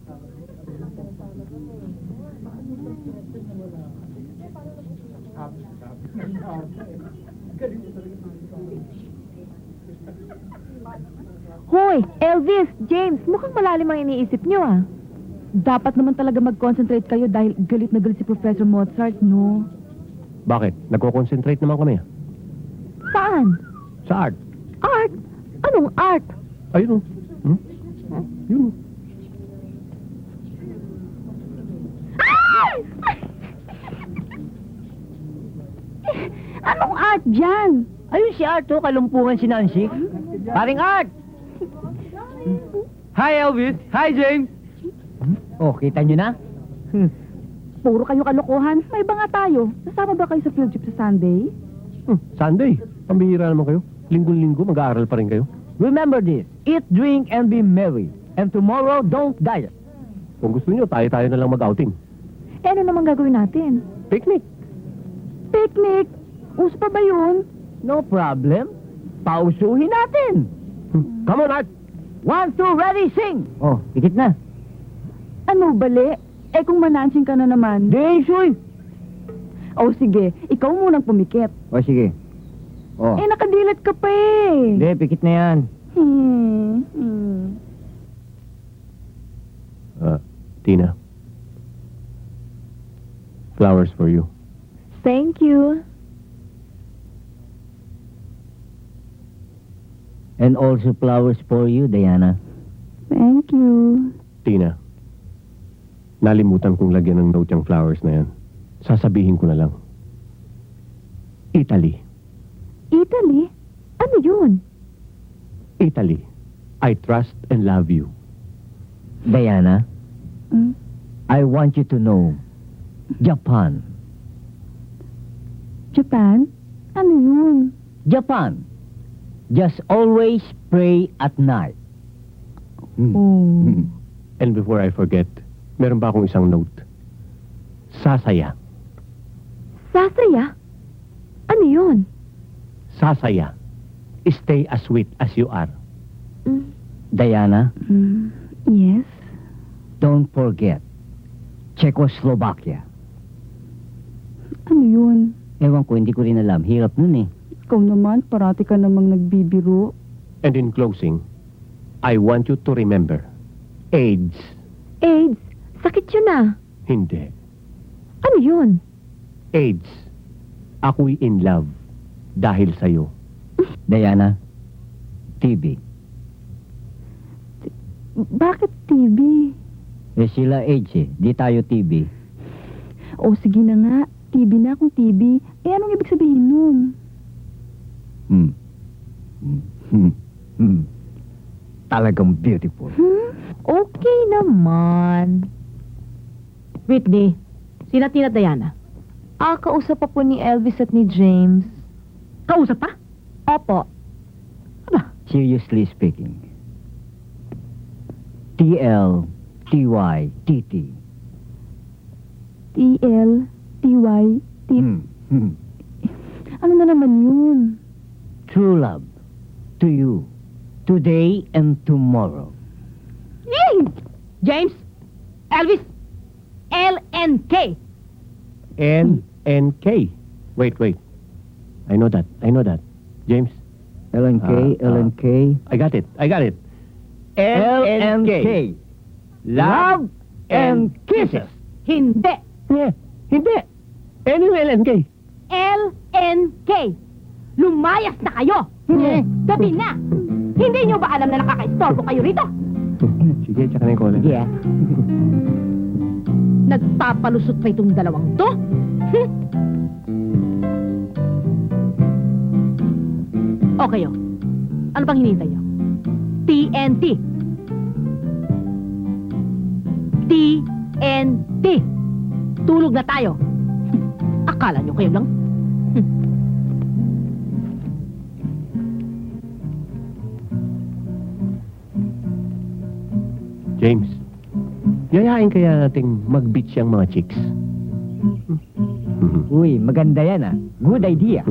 Hoy, Elvis, James, mukhang malalim ang iniisip nyo Dapat naman talaga mag-concentrate kayo dahil galit na galit si Professor Mozart, no? Bakit? Nagko-concentrate naman kami. Saan? Sa art. Art? Anong art? Ayun o. Yun o. Anong art dyan? Ayun si Art, kalumpungan si Nancy. Paring Art! Hi, Elvis. Hi, James. Oh, kita nyo na? Puro kayo kalokohan. May iba nga tayo. Nasama ba kayo sa field trip sa Sunday? Sunday. Pambihira naman kayo. Linggo-linggo, mag-aaral pa rin kayo. Remember this, eat, drink, and be merry. And tomorrow, don't diet. Kung gusto nyo, tayo-tayo na lang mag-outing. Ano naman gagawin natin? Picnic. Picnic? Uso pa ba yun? No problem. Pausuhin natin. Come on, Art. 1, 2, ready, sing! Oh, pikit na. Ano, bali? Kung manansing ka na naman. James, uy! O sige, ikaw munang pumikit. O, sige. Oh. Nakadilat ka pa Hindi, pikit na yan. Tina. Flowers for you. Thank you. And also flowers for you, Diana. Thank you. Tina. Nalimutan kong lagyan ng note yung flowers na yan. Sasabihin ko na lang. Italy. Italy? Ano yun? Italy. I trust and love you. Diana, I want you to know, Japan. Japan? Ano yun? Japan. Just always pray at night. Oh. And before I forget, meron ba akong isang note? Sasaya. Sasaya? Ano yun? Sasaya. Stay as sweet as you are. Diana, Yes? don't forget, Czechoslovakia. Ano yun? Ewan ko, hindi ko rin alam. Hirap nun eh. Ikaw naman, parati ka namang nagbibiro. And in closing, I want you to remember, AIDS. AIDS? Sakit yun Hindi. Ano yun? AIDS. Ako'y in love dahil sa'yo. Diana, TB. Bakit TB? Eh sila AIDS eh. Di tayo TB. O sige na nga, TB na akong TB. Anong ibig sabihin nun? Talagang beautiful. Okay naman. Whitney, sina Tina at Diana? Kausap pa po ni Elvis at ni James. Kausap pa? Opo. Seriously speaking. TL, TY, TT. TL, TY, T... Ano na naman yun? True love to you today and tomorrow. Yay! James, Elvis, LNK. LNK. Wait. I know that. James? LNK, LNK. I got it. LNK. Love and kisses. Hindi. Hindi. Ano yung LNK? LNK. Lumayas na kayo. Gabi na. Hindi nyo ba alam na nakaka-istorbo kayo rito? Sige, tsaka na yung caller. Yeah. Nagpapalusot pa itong dalawang to? O kayo, ano pang hinihintay nyo? TNT! TNT! Tulog na tayo! Akala nyo kayo lang? James, yayain kaya nating mag-beach ang mga chicks. Uy, maganda yan ah. Good idea.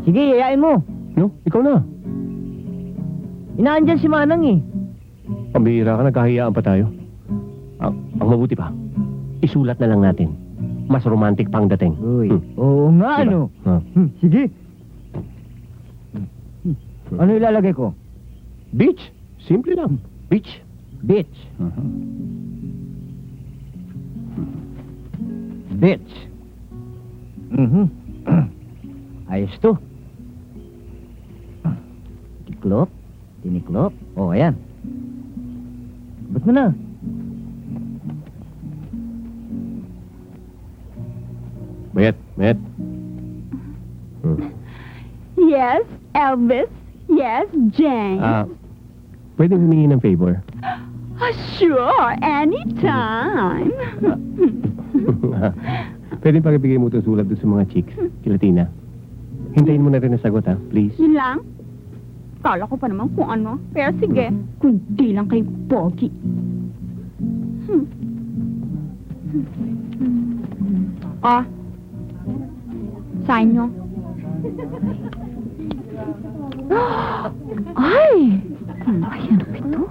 Sige, yayain mo. No? Ikaw na. Inaandyan si Manang eh. Pambihira ka, nagkahiyaan pa tayo. Ang mabuti pa, isulat na lang natin. Mas romantic pang dating. Uy, oo nga Diba? ano. Sige. Ano ilalagay ko? Beach. Simple lang. Beach. Bitch. Bitch. Ayos to. Tiklop. Tiniklop. Oh, ayan. Ba't mo na? Mayet. Yes, Elvis. Yes, Jane. Pwedeng humingi ng favor. Sure, anytime. Pwedeng pakibigay mo itong sulat doon sa mga chicks, kila Tina. Hintayin mo na rin ang sagot, ha? Please. Yun lang? Kala ko pa naman kung ano. Pero sige, kung di lang kayo pogi. Sign nyo. Ay! Ang laki ano ito?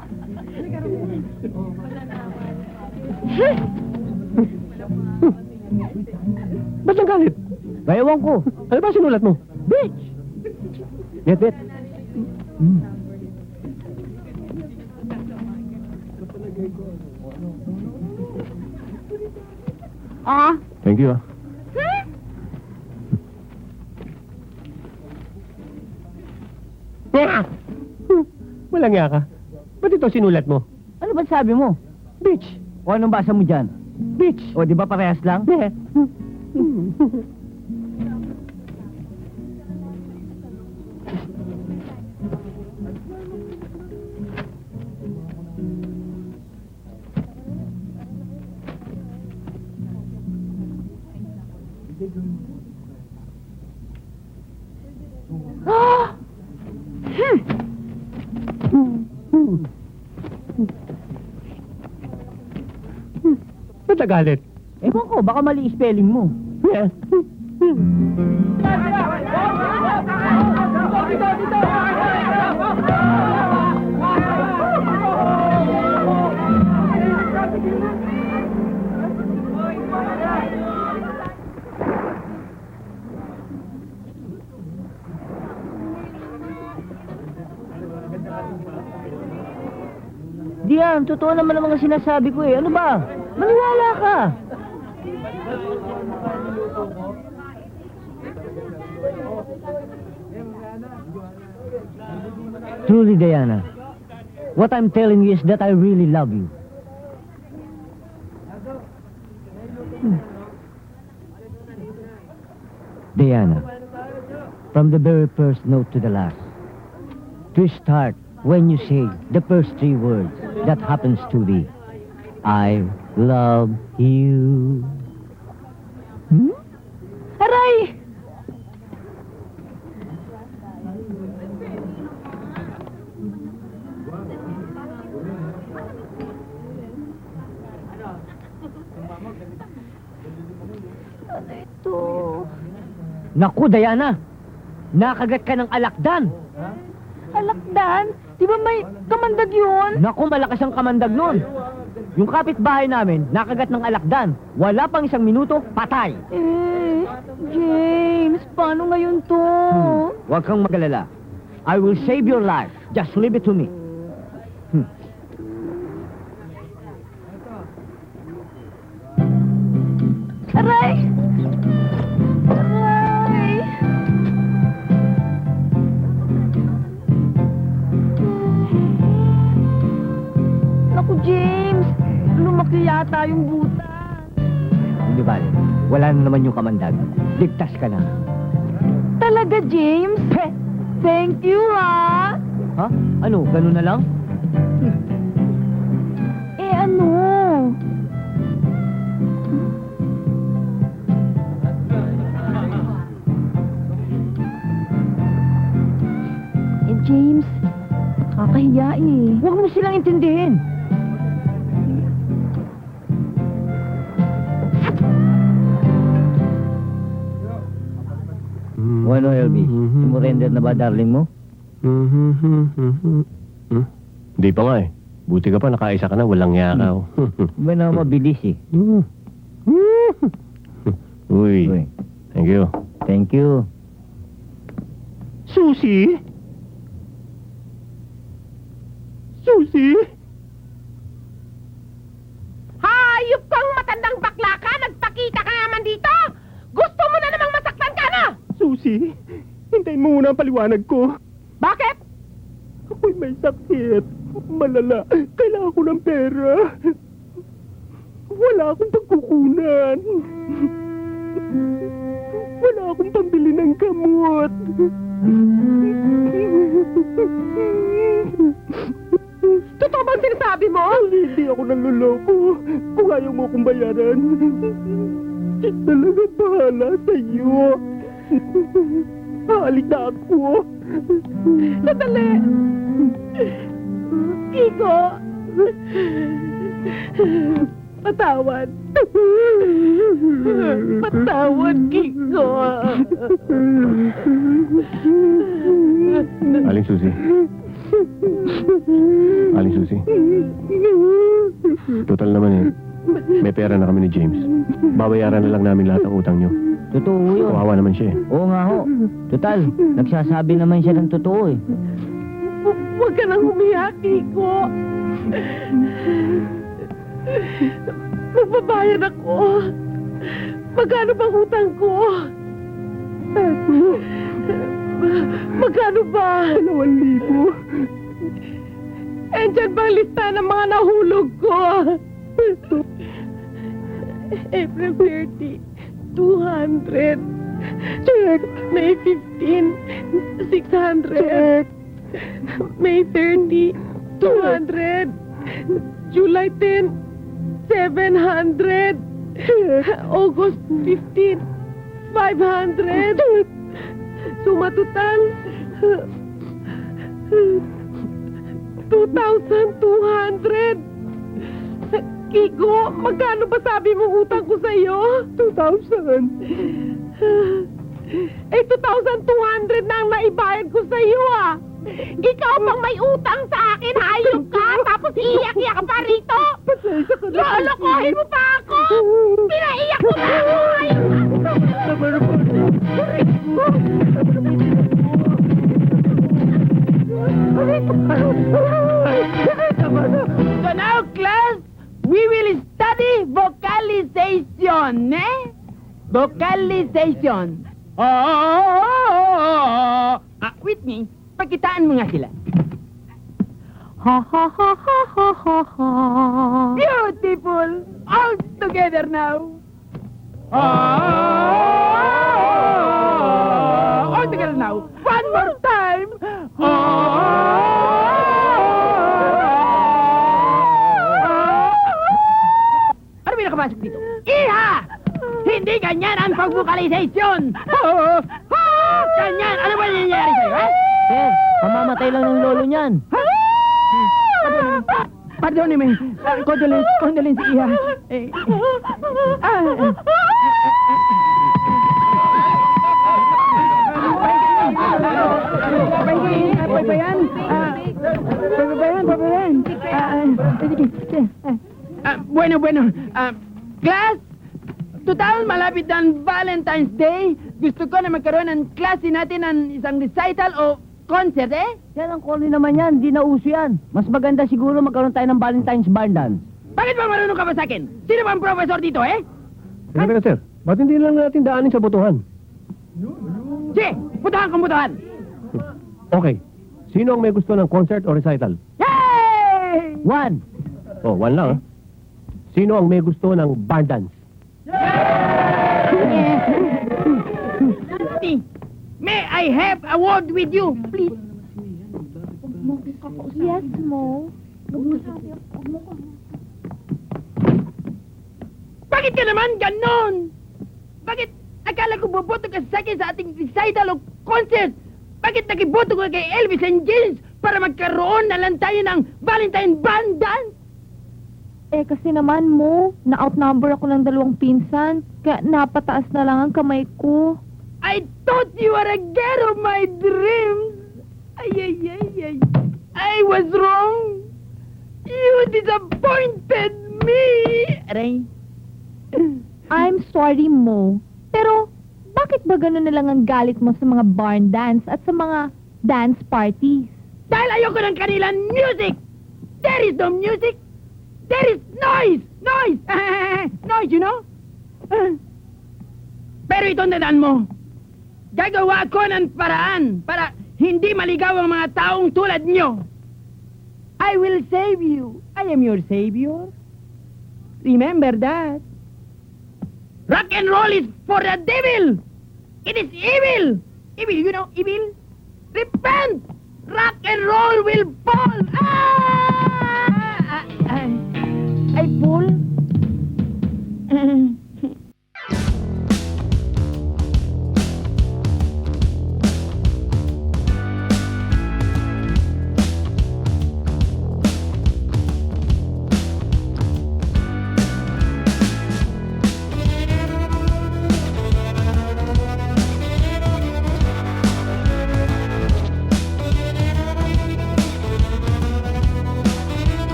Ba't nang galit? Bayawan ko. Ano ba sinulat mo? Bitch! Bet. Thank you, ha? Walang nga ka. Ba't ito sinulat mo? Ano ba sabi mo? Bitch. O anong basa mo dyan? Bitch. O di ba parehas lang? Ba't nagalit? Ewan ko, baka mali spelling mo. Diyan, totoo naman ang mga sinasabi ko eh. Ano ba? Maniwala ka. Truly, Diana, what I'm telling you is that I really love you. Diana, from the very first note to the last, to start when you say the first three words, that happens to be, I love you. Aray! Ano ito? Naku, Diana, nakagat ka ng alakdan. Alakdan? Di ba may kamandag yun? Naku, malakas ang kamandag nun. Yung kapitbahay namin, nakagat ng alakdan. Wala pang 1 minuto, patay. James, paano ngayon to? Huwag kang magalala. I will save your life. Just leave it to me. Aray! Aray! Naku, James! lumaki yata yung butas. Hindi ba? Wala na naman yung kamandag. Ligtas ka na. Talaga, James? Thank you, ha? Ha? Ano? Ganun na lang? Eh, ano? Eh, James, kakahiya eh. Huwag mo silang intindihin. O ano, LB? Sumurrender na ba, darling mo? Hindi pa nga eh. Buti ka pa, nakaisa ka na, walang yakaw. Ba na mabilis eh. Uy, Uy, thank you. thank you. Susi? Susi? Hayop kang matandang bakla ka! Nagpakita ka naman dito! Gusto mo na namang masaktan ka na! Susi, hintayin mo muna ang paliwanag ko. Bakit? Ako'y may sakit. Malala. Kailangan ko ng pera. Wala akong pagkukunan. Wala akong pambili ng gamot. Totoo bang sinasabi mo? Hindi ako nanluloko. Kung ayaw mo akong bayaran, talaga bahala sa'yo. Halik na ako. Sandali! Kiko! Patawad! Patawad, Kiko! Aling Susi. Aling Susi. Total naman eh. May pera na kami ni James. Babayaran na lang namin lahat ng utang nyo. Totoo yun. Kawawa naman siya eh. Oo nga ho. Total, nagsasabi naman siya ng totoo eh. Huwag ka nang umiyak, Kiko! Magbabayad ako! Magkano bang utang ko? Magkano ba? 2,000. Andyan bang lista ng mga nahulog ko? April 30, 200. Check. May 15, 600. May 30, 200. July 10, 700. August 15, 500. Suma total 2,200. Kiko, magkano ba sabi mo utang ko sa'yo? 2,000. Eh, 2,200 na ang naibayad ko sa'yo, ah. Ikaw pang may utang sa akin, hayop ka, tapos iiyak-iyak ka pa rito. Lolokohin mo pa ako. Pinaiyak mo pa ako, hayop So now, class, we will study vocalization, eh? Vocalization. With me, pagkitaan mo nga sila. Ha ha ha ha ha ha ha. Beautiful! All together now. All together now. One more time. Ano may nakapasok dito? Iha! Hindi ganyan ang pag-vocalization! Ganyan! Ano ba nangyayari sa'yo, ha? Sir, pamamatay lang ng lolo niyan. Pardon me. Condolence, Iha. Bueno. Class, total malapit ang Valentine's Day. Gusto ko na magkaroon ng klase natin ng isang recital o concert, eh? Yan ang corny naman yan, di na uso yan. Mas maganda siguro magkaroon tayo ng Valentine's Barn dance. Bakit ba marunong ka ba sa akin? Sino ba ang professor dito, eh? Teka, sir. Ba't hindi lang natin daanin sa botohan? Sige, putahan kong putahan. Okay. Sino ang may gusto ng concert o recital? Yay! One. Oh, one lang, ah. Sino ang may gusto ng barn dance? May I have a word with you, please? Yes, Mo. Bakit ka naman ganon? Bakit akala ko boboto ka sa akin sa ating recital o concert? Bakit nakiboto ko kay Elvis and James para magkaroon na lang tayo ng Valentine Band Dance? Eh, kasi naman, Mo, na-outnumber ako ng 2 pinsan. Kaya napataas na lang ang kamay ko. I thought you were a girl of my dreams. Ay, ay, ay, ay. I was wrong. You disappointed me. Aray. I'm sorry, Mo. Pero, bakit ba ganun na lang ang galit mo sa mga barn dance at sa mga dance parties? Dahil ayoko ng kanilang music. There is no music. There is noise. Noise. Noise, you know? Pero ito tandaan mo. Gagawa ko ng paraan para hindi maligaw ang mga taong tulad nyo. I will save you. I am your savior. Remember that. Rock and roll is for the devil. It is evil. Evil, you know, evil. Repent. Rock and roll will fall. Ay, fall?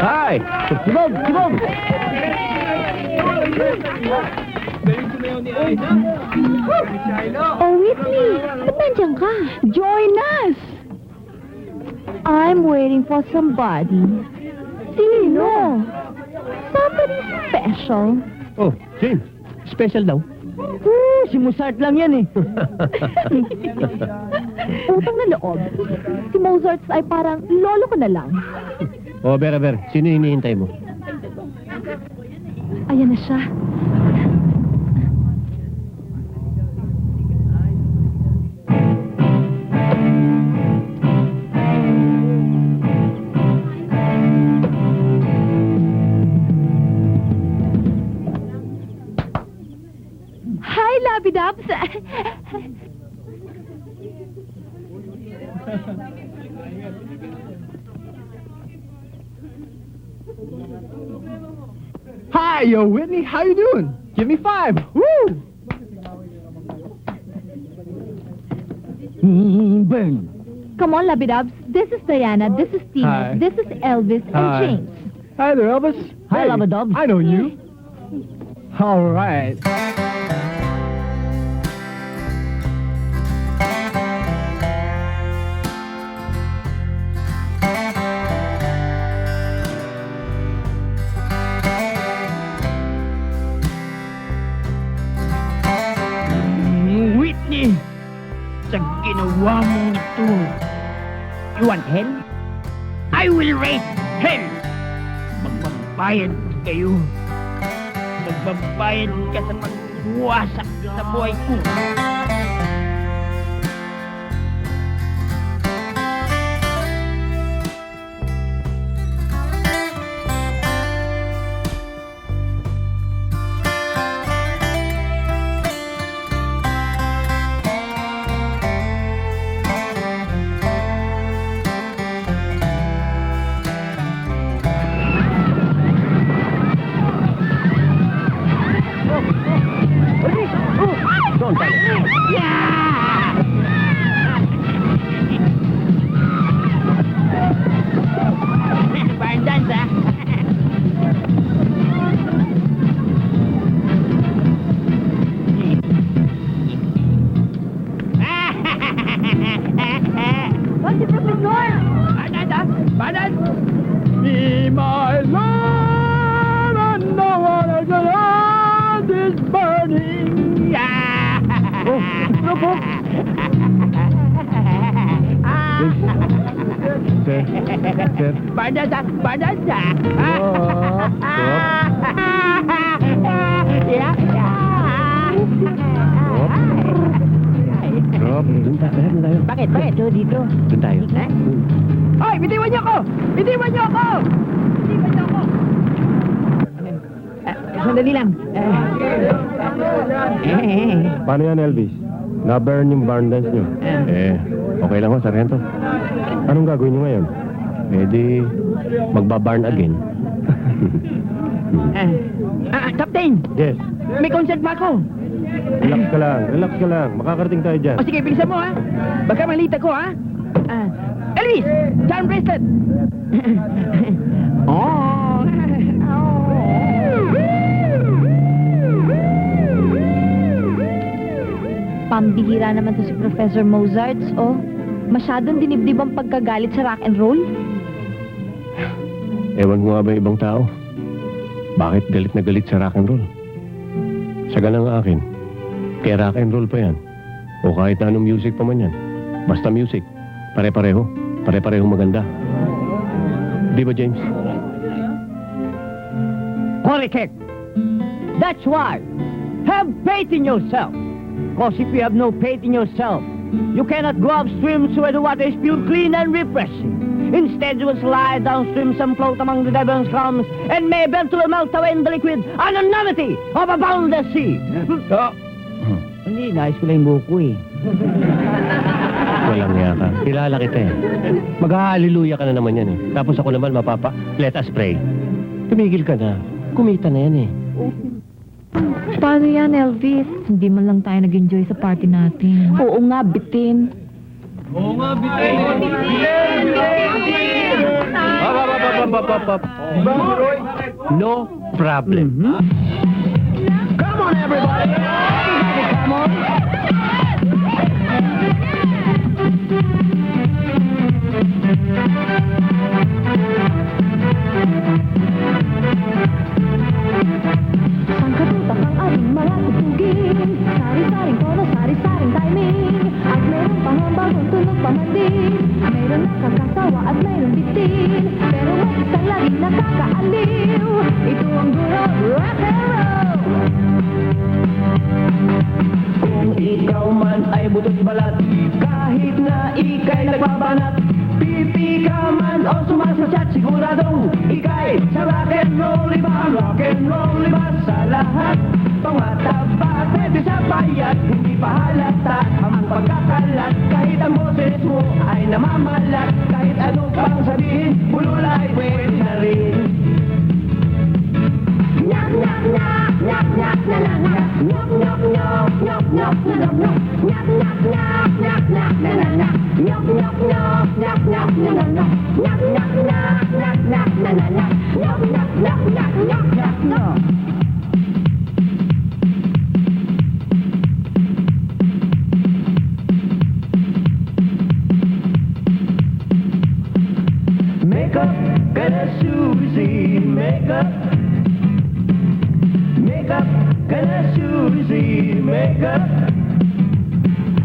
Hi! Sibog! Sibog! Oh, Whitney! Ba't nandiyan ka? Join us! I'm waiting for somebody. Sino? Somebody special. Oh, James. Special daw. Si Mozart lang yan eh. Utang na loob. Si Mozart ay parang lolo ko na lang. Oh, Vera. Sino hinihintay mo? Ayan na siya. Hi, Labidabs! Hi, yo, Whitney. How you doing? Give me 5. Woo! Burn. Come on, Labidabs. This is Diana, this is Tina, Hi. this is Elvis, Hi. and James. Hi there, Elvis. Hi, Hey, Labadub. I know you. All right. Whitney, sa ginawa mong ito, You want hell? I will raise hell. Magbabayad kayo. Magbabayad ka sa pagwasak sa buhay ko. po. Sir, sir. Bardada, bardada. Yeah, Rob, dun tayo. Bakit? Bakit? Dito. Dun tayo. Hoy, bitiwan niyo ako! Bitiwan niyo ako! Bitiwan niyo ako! Sandali lang. Paano yan, Elvis? Na-burn yung barn dance nyo. Okay lang ho, Sargento. Anong gagawin nyo ngayon? Eh di, magbabarn again. Captain! Yes. May concert pa ako. Relax ka lang. Makakarating tayo dyan. O sige, bilisan mo ha. Baka malita ko ha. Elvis! John Preston! Oh! Pambihira naman to si Professor Mozart, oh. Masyadong dinibdib ang pagkagalit sa rock and roll. Ewan ko nga ba yung ibang tao? Bakit galit na galit sa rock and roll? Sa ganang akin, kaya rock and roll pa yan. O kahit na anong music pa man yan. Basta music. Pare-pareho. Pare-pareho maganda. Di ba, James? Correct. That's why. Have faith in yourself. Because if you have no faith in yourself, you cannot go upstream where the water is pure, clean, and refreshing. Instead, you will slide downstream and float among the diverse calms and may eventually melt away in the liquid anonymity of a boundless sea. Hindi, nais ko lang yung buko eh. Walang nga ka. Kilala kita eh. Mag-hallelujah ka na naman yan eh. Tapos ako naman let us pray. Tumigil ka na. Kumita na yan eh. Paano yan, Elvis? Hindi man lang tayo nag-enjoy sa party natin. Oo nga, bitin. No problem. Come on, everybody! Come on! Sangkatutak ang ating mga tutugin. Sari-saring tono, sari-saring timing. At meron pang ang bagong tunog pamandin. Meron nakakasawa at meron bitin. Pero may isang laging nakakaaliw. Ito ang guro, rock and roll. Kung ikaw man ay butot balat, kahit na ika'y nagbabanat, pipi ka man o sumasasyat, siguradong ika'y sa rock and roll iba sa lahat. Pangataba, pwede sa payat, hindi pa halata ang pagkakalat. Kahit ang boses mo ay namamalat, kahit ano pang sabihin, bulula ay pwede na rin. Nyak, nyak, nyak, nyak, nyak, na na na. Nyok, nyok, nyok, nyok, nyok, na na na. Nyak, nyak, nyak, nyak, nyak, na na na. Nyok, nyok, nyok, nyak, nyak, na na na. Nyak, nyak, nyak, nyak, nyak, na na na. Nyok, nyok, nyok, nyak, nyak, nyak, nyok. Makeup, gonna Susie, makeup. Makeup, gonna Susie, makeup.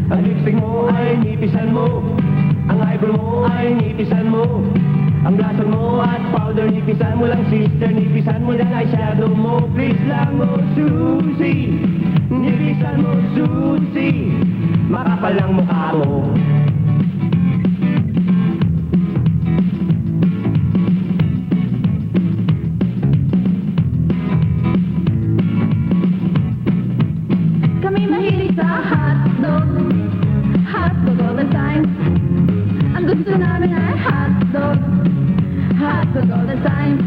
Ang lipstick mo ay nipisan mo, ang eyebrow mo ay nipisan mo, ang blusher mo at powder nipisan mo lang, sister, nipisan mo lang eyeshadow mo. Please lang mo, Susie, nipisan mo, Susie, makapal ang mukha mo. Kami mahilig sa hotdog all the time. Ang gusto namin ay hotdog all the time.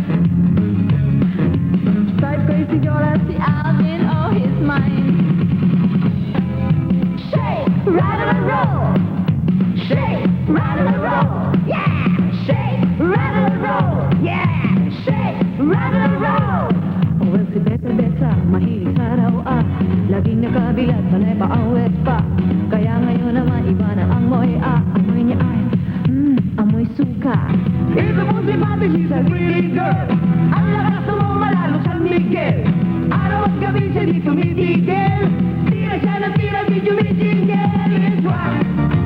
Type crazy girl at si Alvin, oh he's mine. Shake, rattle and roll. Shake, rattle and roll. Yeah, shake, rattle and roll. Yeah, shake, rattle and roll. Well, si Beta, mahilig sa raw laging nakabilat, panay pa ang wet pa. Kaya ngayon naman iba na ang moy amoy niya ay, amoy suka. Ito po si Bobby, she's a pretty girl. Ang lakas mo malalo sa Miguel. Araw at gabi siya di tumitigil. Di na siya la tira, mi giudici, che